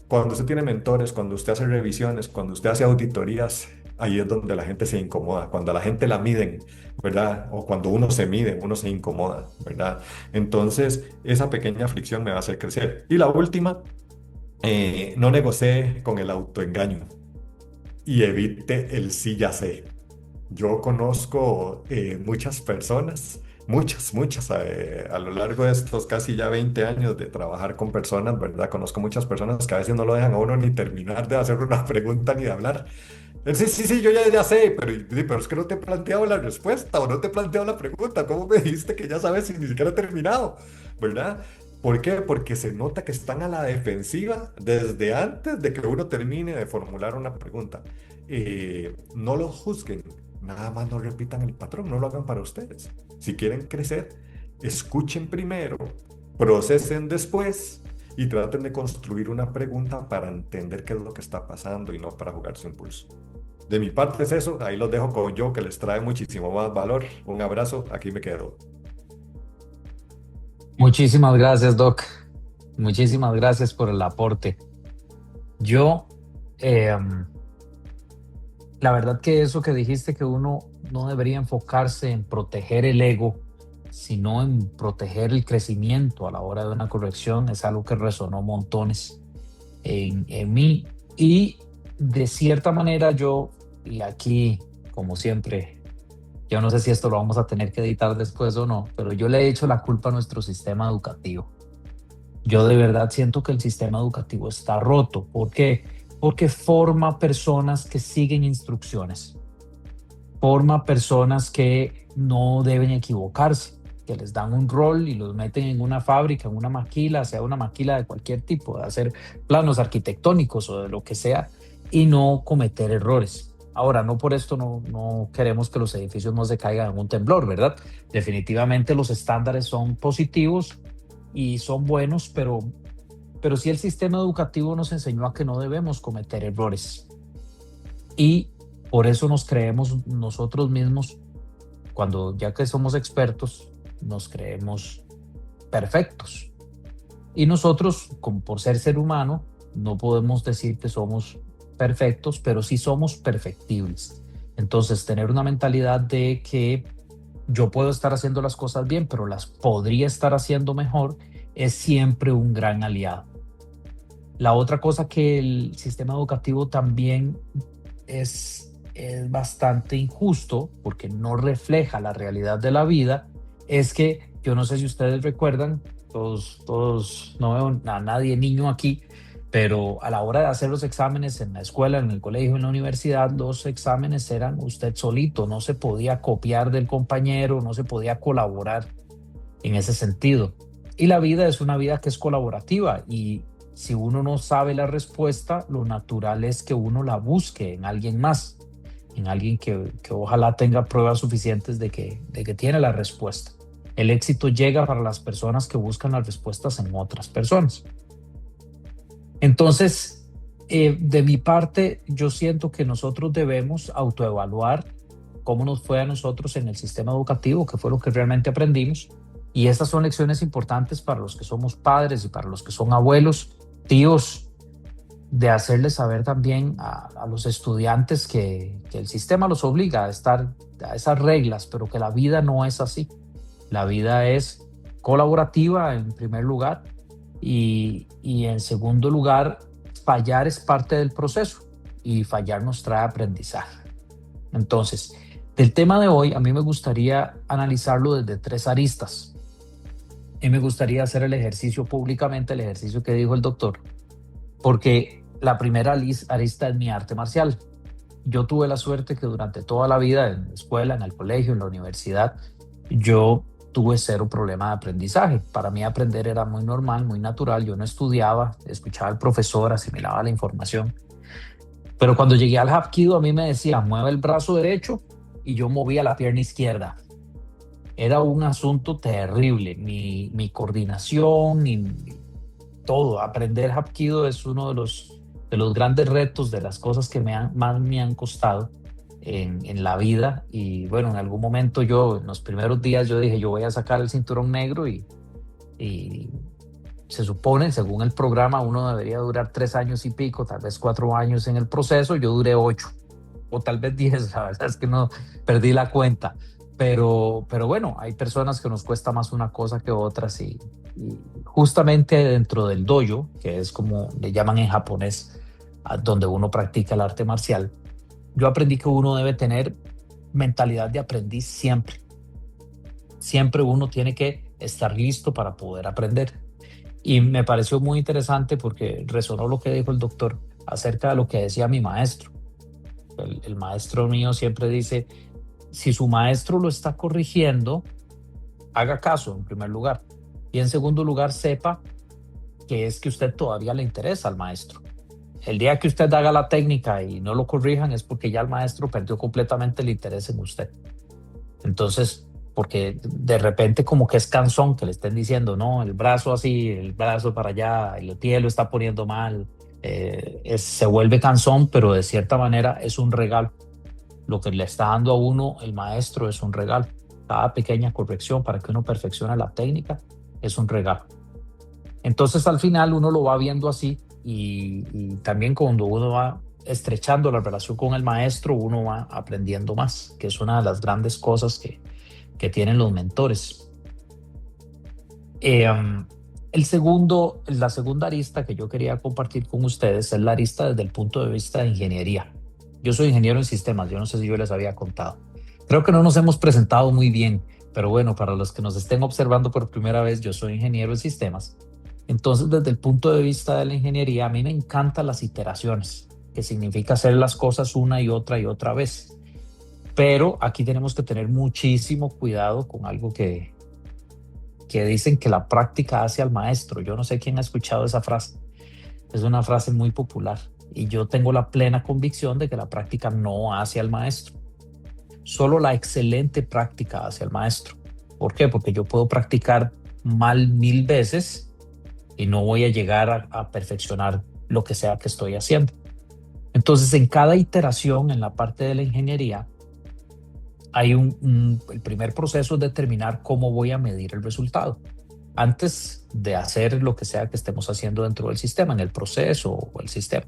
B: Cuando usted tiene mentores, cuando usted hace revisiones, cuando usted hace auditorías, ahí es donde la gente se incomoda. Cuando a la gente la miden, ¿verdad? O cuando uno se mide, uno se incomoda, ¿verdad? Entonces, esa pequeña fricción me va a hacer crecer. Y la última, no negocie con el autoengaño y evite el sí ya sé. Yo conozco muchas personas, muchas, a lo largo de estos casi ya 20 años de trabajar con personas, ¿verdad? Conozco muchas personas que a veces no lo dejan a uno ni terminar de hacer una pregunta ni de hablar. Sí, sí, sí, yo ya sé, pero es que no te he planteado la respuesta o no te he planteado la pregunta. ¿Cómo me dijiste que ya sabes si ni siquiera he terminado? ¿Verdad? ¿Por qué? Porque se nota que están a la defensiva desde antes de que uno termine de formular una pregunta. No los juzguen, nada más no repitan el patrón, no lo hagan para ustedes. Si quieren crecer, escuchen primero, procesen después y traten de construir una pregunta para entender qué es lo que está pasando y no para jugarse un pulso. De mi parte es eso, ahí los dejo con yo que les trae muchísimo más valor. Un abrazo, aquí me quedo.
A: Muchísimas gracias, Doc. Muchísimas gracias por el aporte. Yo, eh, la verdad que eso que dijiste, que uno no debería enfocarse en proteger el ego, sino en proteger el crecimiento a la hora de una corrección, es algo que resonó montones en mí. Y de cierta manera yo, y aquí, como siempre, yo no sé si esto lo vamos a tener que editar después o no, pero yo le he hecho la culpa a nuestro sistema educativo. Yo de verdad siento que el sistema educativo está roto. ¿Por qué? Porque forma personas que siguen instrucciones, forma personas que no deben equivocarse, que les dan un rol y los meten en una fábrica, en una maquila, sea una maquila de cualquier tipo, de hacer planos arquitectónicos o de lo que sea, y no cometer errores. Ahora, no por esto no queremos que los edificios no se caigan en un temblor, ¿verdad? Definitivamente los estándares son positivos y son buenos, pero sí el sistema educativo nos enseñó a que no debemos cometer errores. Y por eso nos creemos nosotros mismos, cuando ya que somos expertos, nos creemos perfectos. Y nosotros, como por ser humano, no podemos decir que somos perfectos, pero sí somos perfectibles. Entonces, tener una mentalidad de que yo puedo estar haciendo las cosas bien, pero las podría estar haciendo mejor, es siempre un gran aliado. La otra cosa que el sistema educativo también es bastante injusto, porque no refleja la realidad de la vida, es que yo no sé si ustedes recuerdan, todos, no veo a nadie niño aquí, pero a la hora de hacer los exámenes en la escuela, en el colegio, en la universidad, los exámenes eran usted solito, no se podía copiar del compañero, no se podía colaborar en ese sentido. Y la vida es una vida que es colaborativa, y si uno no sabe la respuesta, lo natural es que uno la busque en alguien más, en alguien que ojalá tenga pruebas suficientes de que tiene la respuesta. El éxito llega para las personas que buscan las respuestas en otras personas. Entonces, de mi parte, yo siento que nosotros debemos autoevaluar cómo nos fue a nosotros en el sistema educativo, qué fue lo que realmente aprendimos. Y estas son lecciones importantes para los que somos padres y para los que son abuelos, tíos, de hacerles saber también a los estudiantes que el sistema los obliga a estar a esas reglas, pero que la vida no es así. La vida es colaborativa en primer lugar, y en segundo lugar, fallar es parte del proceso y fallar nos trae aprendizaje. Entonces, del tema de hoy, a mí me gustaría analizarlo desde tres aristas. Y me gustaría hacer el ejercicio públicamente, el ejercicio que dijo el doctor, porque la primera arista es mi arte marcial. Yo tuve la suerte que durante toda la vida, en la escuela, en el colegio, en la universidad, yo tuve cero problema de aprendizaje. Para mí aprender era muy normal, muy natural. Yo no estudiaba, escuchaba al profesor, asimilaba la información. Pero cuando llegué al Hapkido, a mí me decía, mueve el brazo derecho, y yo movía la pierna izquierda. Era un asunto terrible. Mi coordinación, todo. Aprender Hapkido es uno de los grandes retos, de las cosas que más me han costado en la vida. Y bueno, en algún momento yo, en los primeros días, yo dije, yo voy a sacar el cinturón negro, y se supone, según el programa, uno debería durar 3 años y pico, tal vez 4 años en el proceso. Yo duré 8 o tal vez 10, la verdad es que no, perdí la cuenta. Pero bueno, hay personas que nos cuesta más una cosa que otras, y justamente dentro del dojo, que es como le llaman en japonés, donde uno practica el arte marcial, yo aprendí que uno debe tener mentalidad de aprendiz siempre. Siempre uno tiene que estar listo para poder aprender. Y me pareció muy interesante porque resonó lo que dijo el doctor acerca de lo que decía mi maestro. El maestro mío siempre dice, si su maestro lo está corrigiendo, haga caso en primer lugar. Y en segundo lugar, sepa que es que usted todavía le interesa al maestro. El día que usted haga la técnica y no lo corrijan es porque ya el maestro perdió completamente el interés en usted. Entonces, porque de repente como que es cansón que le estén diciendo, no, el brazo así, el brazo para allá, el pie lo está poniendo mal. Se vuelve cansón, pero de cierta manera es un regalo. Lo que le está dando a uno el maestro es un regalo. Cada pequeña corrección para que uno perfeccione la técnica es un regalo. Entonces al final uno lo va viendo así, y también cuando uno va estrechando la relación con el maestro, uno va aprendiendo más, que es una de las grandes cosas que tienen los mentores. La segunda arista que yo quería compartir con ustedes es la arista desde el punto de vista de ingeniería. Yo soy ingeniero en sistemas, yo no sé si yo les había contado. Creo que no nos hemos presentado muy bien, pero bueno, para los que nos estén observando por primera vez, yo soy ingeniero en sistemas. Entonces, desde el punto de vista de la ingeniería, a mí me encantan las iteraciones, que significa hacer las cosas una y otra vez. Pero aquí tenemos que tener muchísimo cuidado con algo que dicen, que la práctica hace al maestro. Yo no sé quién ha escuchado esa frase. Es una frase muy popular, y yo tengo la plena convicción de que la práctica no hace al maestro. Solo la excelente práctica hace al maestro. ¿Por qué? Porque yo puedo practicar mal 1000 veces y no voy a llegar a perfeccionar lo que sea que estoy haciendo. Entonces, en cada iteración en la parte de la ingeniería, hay el primer proceso es determinar cómo voy a medir el resultado. antes de hacer lo que sea que estemos haciendo dentro del sistema, en el proceso o el sistema.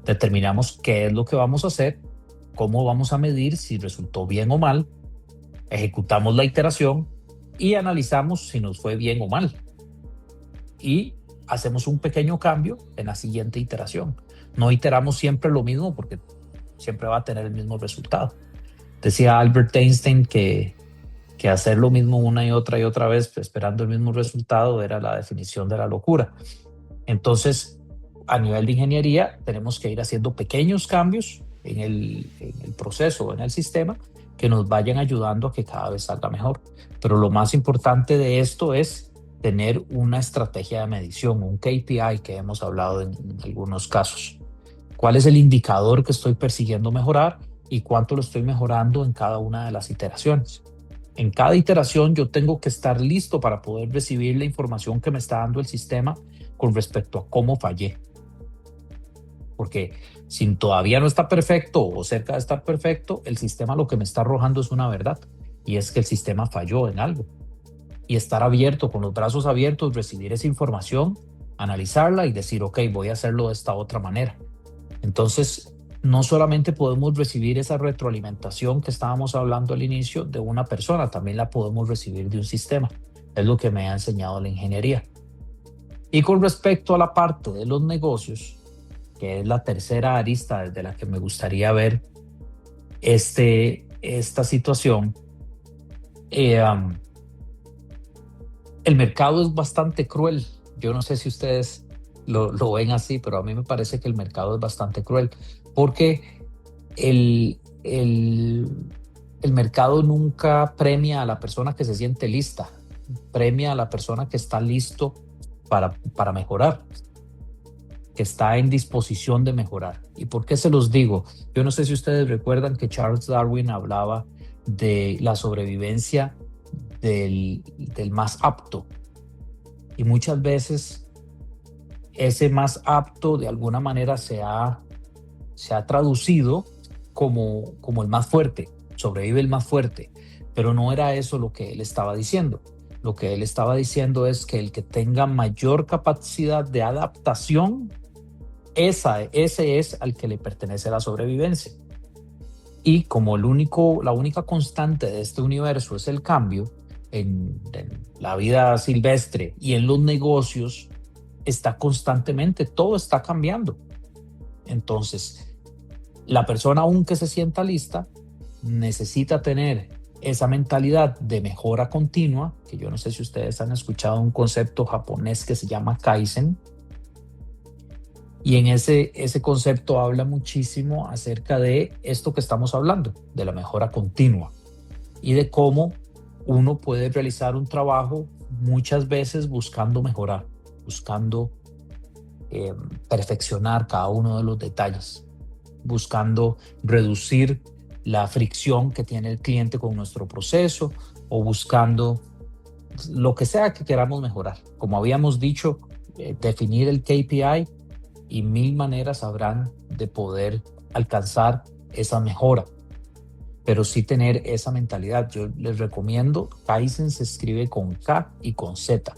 A: Determinamos qué es lo que vamos a hacer, cómo vamos a medir si resultó bien o mal, ejecutamos la iteración y analizamos si nos fue bien o mal. Y hacemos un pequeño cambio en la siguiente iteración. No iteramos siempre lo mismo porque siempre va a tener el mismo resultado. Decía Albert Einstein que hacer lo mismo una y otra vez, pues, esperando el mismo resultado, era la definición de la locura. Entonces, a nivel de ingeniería, tenemos que ir haciendo pequeños cambios en el proceso, en el sistema, que nos vayan ayudando a que cada vez salga mejor. Pero lo más importante de esto es tener una estrategia de medición, un KPI que hemos hablado en algunos casos. ¿Cuál es el indicador que estoy persiguiendo mejorar y cuánto lo estoy mejorando en cada una de las iteraciones? En cada iteración yo tengo que estar listo para poder recibir la información que me está dando el sistema con respecto a cómo fallé. Porque si todavía no está perfecto o cerca de estar perfecto, el sistema lo que me está arrojando es una verdad, y es que el sistema falló en algo. Y estar abierto, con los brazos abiertos, recibir esa información, analizarla y decir, ok, voy a hacerlo de esta otra manera. Entonces, no solamente podemos recibir esa retroalimentación que estábamos hablando al inicio de una persona, también la podemos recibir de un sistema. Es lo que me ha enseñado la ingeniería. Y con respecto a la parte de los negocios, que es la tercera arista desde la que me gustaría ver esta situación, el mercado es bastante cruel. Yo no sé si ustedes lo ven así, pero a mí me parece que el mercado es bastante cruel, porque el, el, el mercado nunca premia a la persona que se siente lista, premia a la persona que está listo para mejorar, que está en disposición de mejorar. ¿Y por qué se los digo? Yo no sé si ustedes recuerdan que Charles Darwin hablaba de la sobrevivencia del más apto, y muchas veces ese más apto de alguna manera se ha traducido como el más fuerte, sobrevive el más fuerte, pero no era eso lo que él estaba diciendo. Lo que él estaba diciendo es que el que tenga mayor capacidad de adaptación, ese es al que le pertenece la sobrevivencia. Y como la única constante de este universo es el cambio, en la vida silvestre y en los negocios está constantemente, todo está cambiando. Entonces, la persona, aunque se sienta lista, necesita tener esa mentalidad de mejora continua, que yo no sé si ustedes han escuchado un concepto japonés que se llama Kaizen, y en ese concepto habla muchísimo acerca de esto que estamos hablando, de la mejora continua, y de cómo uno puede realizar un trabajo muchas veces buscando mejorar, buscando perfeccionar cada uno de los detalles, buscando reducir la fricción que tiene el cliente con nuestro proceso, o buscando lo que sea que queramos mejorar. Como habíamos dicho, definir el KPI, y 1000 maneras habrán de poder alcanzar esa mejora, pero sí tener esa mentalidad. Yo les recomiendo, Kaizen se escribe con K y con Z.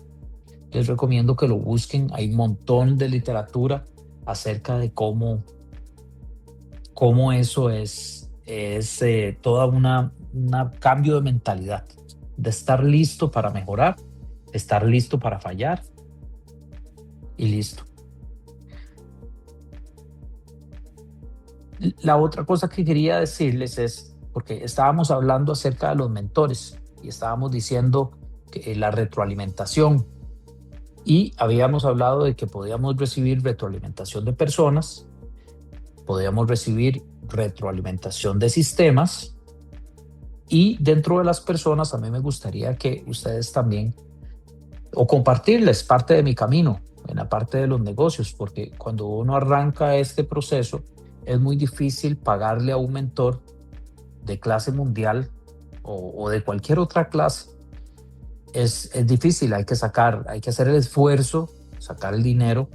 A: Les recomiendo que lo busquen. Hay un montón de literatura acerca de cómo eso es toda una cambio de mentalidad, de estar listo para mejorar, estar listo para fallar y listo. La otra cosa que quería decirles es, porque estábamos hablando acerca de los mentores y estábamos diciendo que la retroalimentación, y habíamos hablado de que podíamos recibir retroalimentación de personas, podíamos recibir retroalimentación de sistemas, y dentro de las personas a mí me gustaría que ustedes también, o compartirles parte de mi camino en la parte de los negocios, porque cuando uno arranca este proceso es muy difícil pagarle a un mentor de clase mundial o de cualquier otra clase. Es difícil, hay que hacer el esfuerzo, sacar el dinero,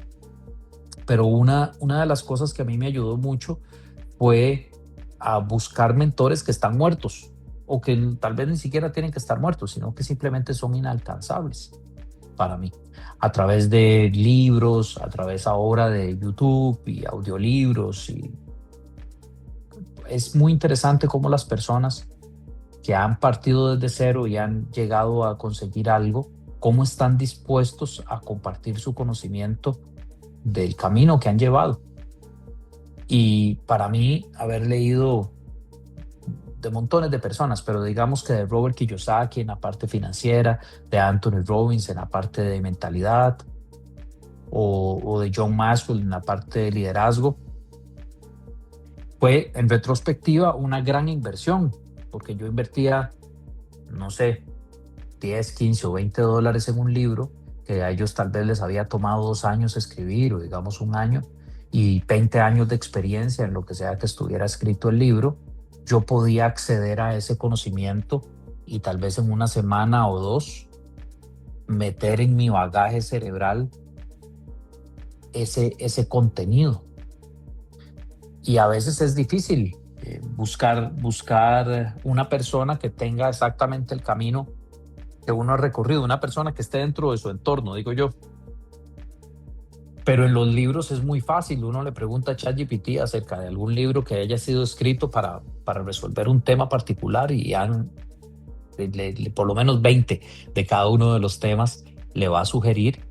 A: pero una de las cosas que a mí me ayudó mucho fue a buscar mentores que están muertos, o que tal vez ni siquiera tienen que estar muertos, sino que simplemente son inalcanzables. para mí, a través de libros, a través ahora de YouTube y audiolibros. Y es muy interesante cómo las personas que han partido desde cero y han llegado a conseguir algo, cómo están dispuestos a compartir su conocimiento del camino que han llevado. Y para mí, haber leído de montones de personas, pero digamos que de Robert Kiyosaki en la parte financiera, de Anthony Robbins en la parte de mentalidad, o de John Maxwell en la parte de liderazgo, fue en retrospectiva una gran inversión, porque yo invertía, no sé, 10, 15 o $20 en un libro que a ellos tal vez les había tomado 2 años escribir, o digamos un año, y 20 años de experiencia en lo que sea que estuviera escrito el libro. Yo podía acceder a ese conocimiento y tal vez en una semana o dos meter en mi bagaje cerebral ese contenido. Y a veces es difícil buscar una persona que tenga exactamente el camino que uno ha recorrido, una persona que esté dentro de su entorno, digo yo. Pero en los libros es muy fácil, uno le pregunta a ChatGPT acerca de algún libro que haya sido escrito para resolver un tema particular, y por lo menos 20 de cada uno de los temas le va a sugerir,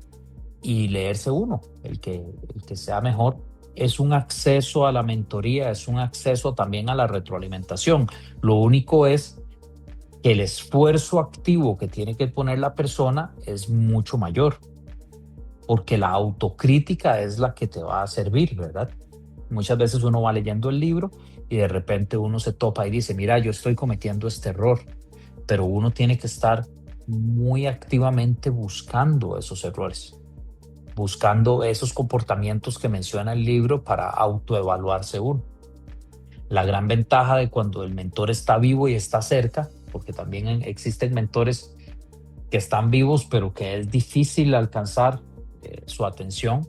A: y leerse uno, el que sea mejor. Es un acceso a la mentoría, es un acceso también a la retroalimentación. Lo único es que el esfuerzo activo que tiene que poner la persona es mucho mayor, porque la autocrítica es la que te va a servir, ¿verdad? Muchas veces uno va leyendo el libro y de repente uno se topa y dice, mira, yo estoy cometiendo este error, pero uno tiene que estar muy activamente buscando esos errores, buscando esos comportamientos que menciona el libro para autoevaluarse uno. La gran ventaja de cuando el mentor está vivo y está cerca, porque también existen mentores que están vivos, pero que es difícil alcanzar su atención,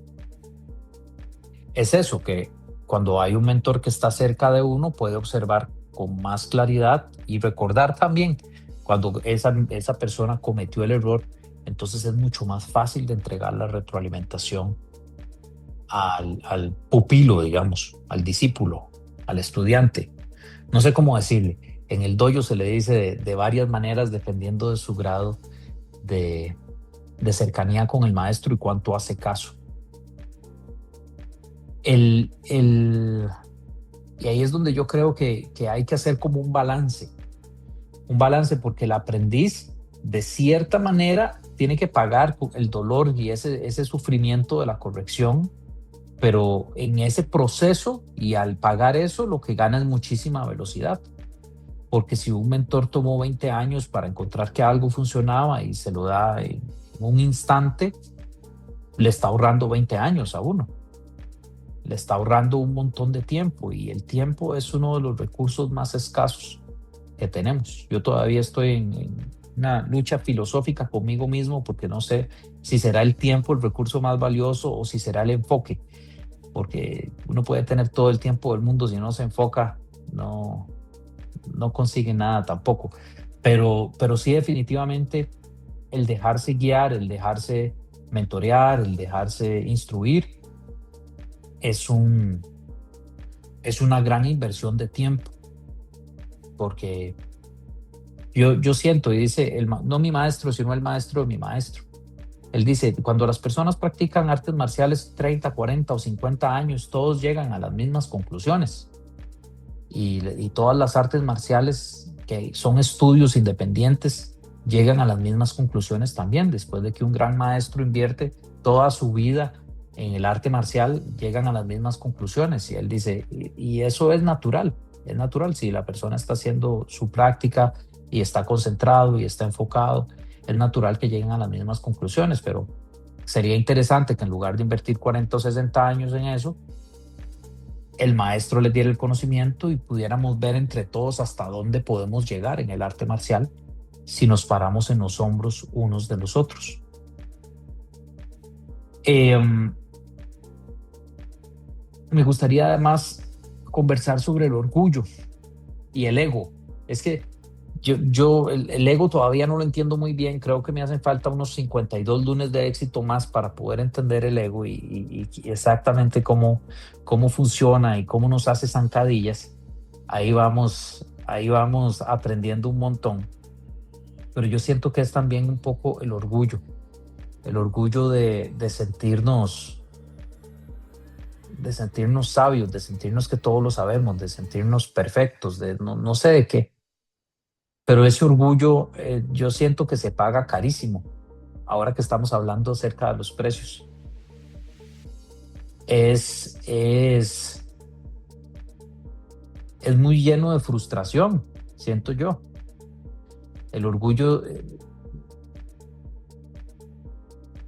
A: es eso, que cuando hay un mentor que está cerca de uno, puede observar con más claridad y recordar también cuando esa persona cometió el error. Entonces es mucho más fácil de entregar la retroalimentación al pupilo, digamos, al discípulo, al estudiante. No sé cómo decirle. En el dojo se le dice de varias maneras dependiendo de su grado de cercanía con el maestro y cuánto hace caso. Y ahí es donde yo creo que hay que hacer como un balance porque el aprendiz de cierta manera tiene que pagar el dolor y ese sufrimiento de la corrección, pero en ese proceso y al pagar eso lo que gana es muchísima velocidad, porque si un mentor tomó 20 años para encontrar que algo funcionaba y se lo da en un instante, le está ahorrando 20 años a uno. Le está ahorrando un montón de tiempo, y el tiempo es uno de los recursos más escasos que tenemos. Yo todavía estoy en una lucha filosófica conmigo mismo, porque no sé si será el tiempo el recurso más valioso o si será el enfoque, porque uno puede tener todo el tiempo del mundo, si no se enfoca no consigue nada tampoco. Pero sí, definitivamente el dejarse guiar, el dejarse mentorear, el dejarse instruir es una gran inversión de tiempo, porque yo siento, y dice, no mi maestro, sino el maestro de mi maestro. Él dice, cuando las personas practican artes marciales 30, 40 o 50 años, todos llegan a las mismas conclusiones. Y todas las artes marciales que son estudios independientes llegan a las mismas conclusiones también. Después de que un gran maestro invierte toda su vida en el arte marcial, llegan a las mismas conclusiones. Y él dice, y eso es natural si la persona está haciendo su práctica y está concentrado y está enfocado, es natural que lleguen a las mismas conclusiones. Pero sería interesante que en lugar de invertir 40 o 60 años en eso, el maestro les diera el conocimiento y pudiéramos ver entre todos hasta dónde podemos llegar en el arte marcial si nos paramos en los hombros unos de los otros. Me gustaría además conversar sobre el orgullo y el ego. Es que el ego todavía no lo entiendo muy bien. Creo que me hacen falta unos 52 lunes de éxito más para poder entender el ego y exactamente cómo funciona y cómo nos hace zancadillas. Ahí vamos aprendiendo un montón. Pero yo siento que es también un poco el orgullo de sentirnos sabios, de sentirnos que todo lo sabemos, de sentirnos perfectos, de no sé de qué. Pero ese orgullo yo siento que se paga carísimo. Ahora que estamos hablando acerca de los precios, es, es, es muy lleno de frustración, siento yo. El orgullo, eh,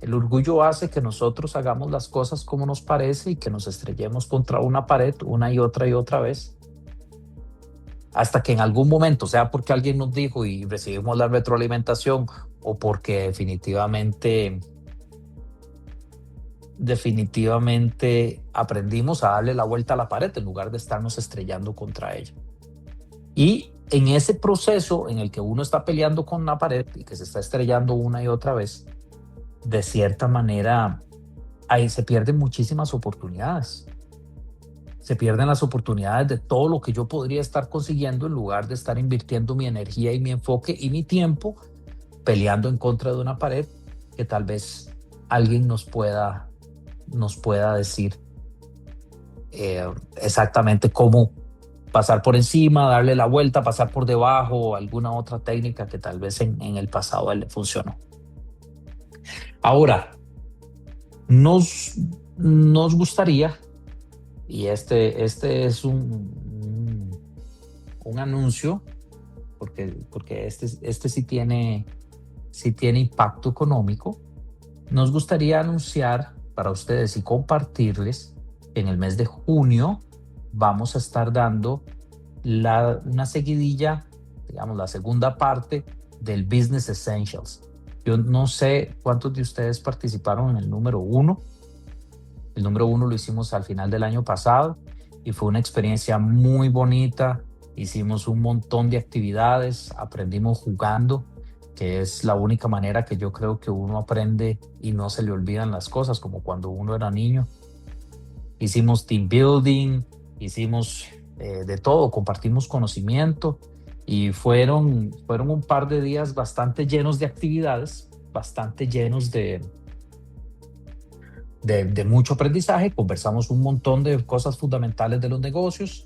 A: el orgullo hace que nosotros hagamos las cosas como nos parece y que nos estrellemos contra una pared una y otra vez, hasta que en algún momento, sea porque alguien nos dijo y recibimos la retroalimentación o porque definitivamente aprendimos a darle la vuelta a la pared en lugar de estarnos estrellando contra ella. Y en ese proceso en el que uno está peleando con la pared y que se está estrellando una y otra vez, de cierta manera, ahí se pierden muchísimas oportunidades. Se pierden las oportunidades de todo lo que yo podría estar consiguiendo en lugar de estar invirtiendo mi energía y mi enfoque y mi tiempo peleando en contra de una pared que tal vez alguien nos pueda decir exactamente cómo pasar por encima, darle la vuelta, pasar por debajo o alguna otra técnica que tal vez en el pasado a él le funcionó. Ahora, nos gustaría, y este es un anuncio, porque este sí tiene impacto económico. Nos gustaría anunciar para ustedes y compartirles que en el mes de junio vamos a estar dando una seguidilla, digamos, la segunda parte del Business Essentials. Yo no sé cuántos de ustedes participaron en el número uno. El número uno lo hicimos al final del año pasado y fue una experiencia muy bonita. Hicimos un montón de actividades, aprendimos jugando, que es la única manera que yo creo que uno aprende y no se le olvidan las cosas, como cuando uno era niño. Hicimos team building, hicimos de todo, compartimos conocimiento y fueron un par de días bastante llenos de actividades, bastante llenos de mucho aprendizaje. Conversamos un montón de cosas fundamentales de los negocios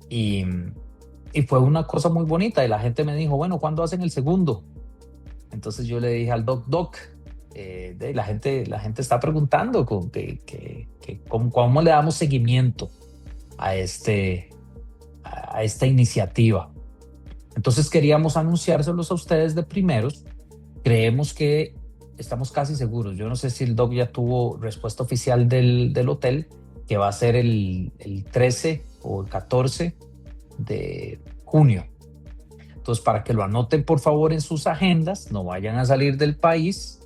A: y, y fue una cosa muy bonita y la gente me dijo, bueno, ¿cuándo hacen el segundo? Entonces yo le dije al doc, la gente está preguntando cómo le damos seguimiento a, a esta iniciativa. Entonces queríamos anunciárselos a ustedes de primeros. Creemos que estamos casi seguros. Yo no sé si el doc ya tuvo respuesta oficial del hotel, que va a ser el 13 o el 14 de junio. Entonces, para que lo anoten por favor en sus agendas, no vayan a salir del país.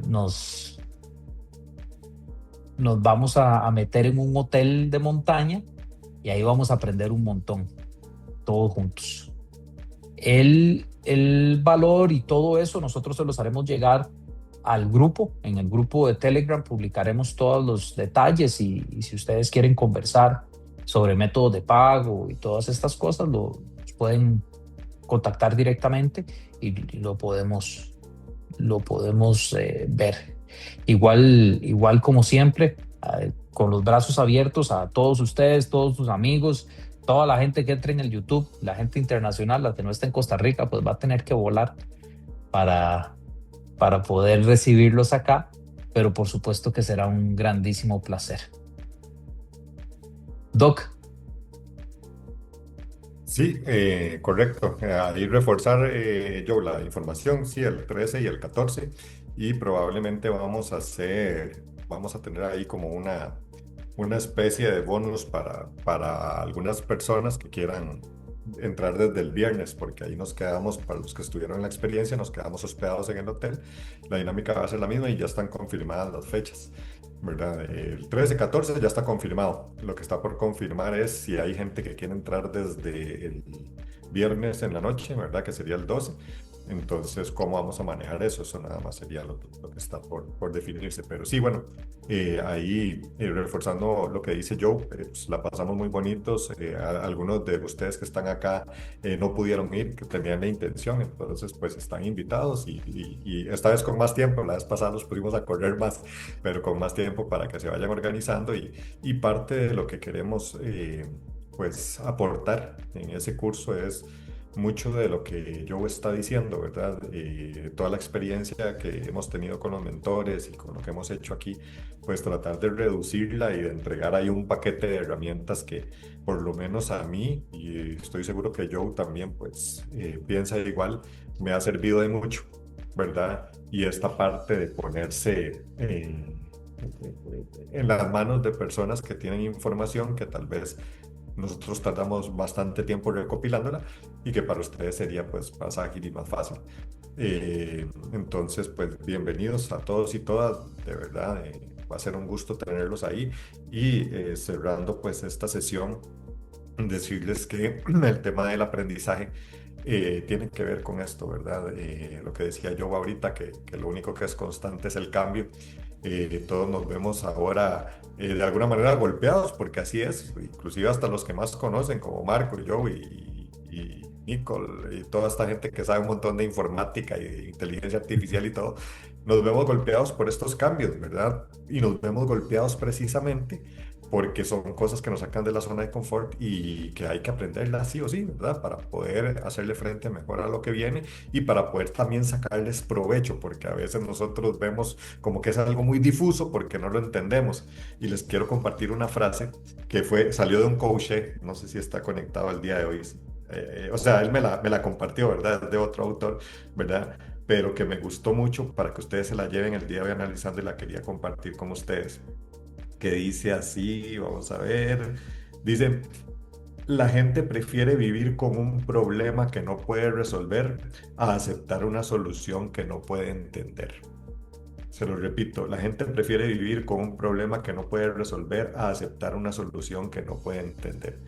A: Nos vamos a meter en un hotel de montaña y ahí vamos a aprender un montón, todos juntos. El valor y todo eso nosotros se los haremos llegar al grupo. En el grupo de Telegram publicaremos todos los detalles y si ustedes quieren conversar sobre métodos de pago y todas estas cosas, los pueden contactar directamente y lo podemos ver. Igual como siempre, con los brazos abiertos a todos ustedes, todos sus amigos, toda la gente que entre en el YouTube, la gente internacional, la que no está en Costa Rica, pues va a tener que volar para, para poder recibirlos acá, pero por supuesto que será un grandísimo placer. Doc.
B: Sí, correcto. Ahí reforzar yo la información, sí, el 13 y el 14 y probablemente vamos a tener ahí como una especie de bonus para algunas personas que quieran entrar desde el viernes, porque ahí nos quedamos, para los que estuvieron en la experiencia, nos quedamos hospedados en el hotel. La dinámica va a ser la misma y ya están confirmadas las fechas. ¿verdad? El 13, 14 ya está confirmado. Lo que está por confirmar es si hay gente que quiere entrar desde el viernes en la noche, ¿verdad? Que sería el 12. Entonces, ¿cómo vamos a manejar eso? Eso nada más sería lo que está por definirse. Pero sí, bueno, ahí reforzando lo que dice Joe, pues la pasamos muy bonitos. Algunos de ustedes que están acá no pudieron ir, que tenían la intención, entonces pues están invitados y esta vez con más tiempo. La vez pasada los pudimos a correr más, pero con más tiempo para que se vayan organizando y parte de lo que queremos pues aportar en ese curso es mucho de lo que Joe está diciendo, ¿verdad? Toda la experiencia que hemos tenido con los mentores y con lo que hemos hecho aquí, pues tratar de reducirla y de entregar ahí un paquete de herramientas que por lo menos a mí, y estoy seguro que Joe también, pues piensa igual, me ha servido de mucho, ¿verdad? Y esta parte de ponerse en las manos de personas que tienen información que tal vez nosotros tardamos bastante tiempo recopilándola y que para ustedes sería pues más ágil y más fácil. Entonces, pues bienvenidos a todos y todas, de verdad, va a ser un gusto tenerlos ahí y cerrando pues esta sesión, decirles que el tema del aprendizaje tiene que ver con esto, ¿verdad? Lo que decía yo ahorita, que lo único que es constante es el cambio. Todos nos vemos ahora de alguna manera golpeados, porque así es, inclusive hasta los que más conocen, como Marco, yo y Nicole, y toda esta gente que sabe un montón de informática y de inteligencia artificial y todo, nos vemos golpeados por estos cambios, ¿verdad? Y nos vemos golpeados precisamente porque son cosas que nos sacan de la zona de confort y que hay que aprenderlas sí o sí, ¿verdad? Para poder hacerle frente mejor a lo que viene y para poder también sacarles provecho, porque a veces nosotros vemos como que es algo muy difuso porque no lo entendemos. Y les quiero compartir una frase que salió de un coach, no sé si está conectado al día de hoy. O sea, él me la compartió, ¿verdad? Es de otro autor, ¿verdad? Pero que me gustó mucho para que ustedes se la lleven el día de hoy analizando y la quería compartir con ustedes, que dice así, vamos a ver, dice, la gente prefiere vivir con un problema que no puede resolver a aceptar una solución que no puede entender. Se lo repito, la gente prefiere vivir con un problema que no puede resolver a aceptar una solución que no puede entender.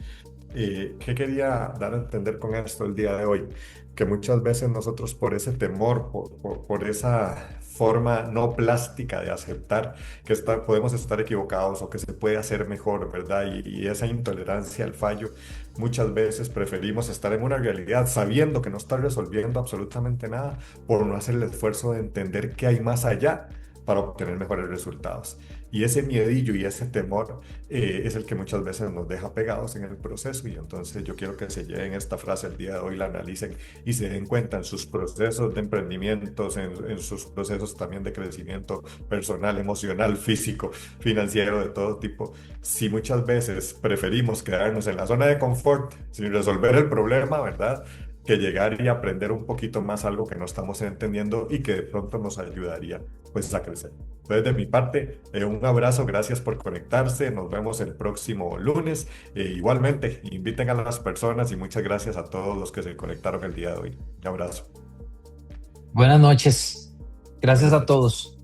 B: ¿Qué quería dar a entender con esto el día de hoy? Que muchas veces nosotros por ese temor, por esa forma no plástica de aceptar que podemos estar equivocados o que se puede hacer mejor, ¿verdad? Y esa intolerancia al fallo, muchas veces preferimos estar en una realidad sabiendo que no está resolviendo absolutamente nada por no hacer el esfuerzo de entender qué hay más allá para obtener mejores resultados. Y ese miedillo y ese temor es el que muchas veces nos deja pegados en el proceso. Y entonces yo quiero que se lleven esta frase el día de hoy, la analicen y se den cuenta en sus procesos de emprendimientos, en sus procesos también de crecimiento personal, emocional, físico, financiero, de todo tipo. Si muchas veces preferimos quedarnos en la zona de confort sin resolver el problema, ¿verdad? Que llegar y aprender un poquito más algo que no estamos entendiendo y que de pronto nos ayudaría pues a crecer. Entonces de mi parte, un abrazo, gracias por conectarse, nos vemos el próximo lunes. Igualmente, inviten a las personas y muchas gracias a todos los que se conectaron el día de hoy. Un abrazo.
A: Buenas noches. Gracias
B: Buenas
A: a
B: noches.
A: todos.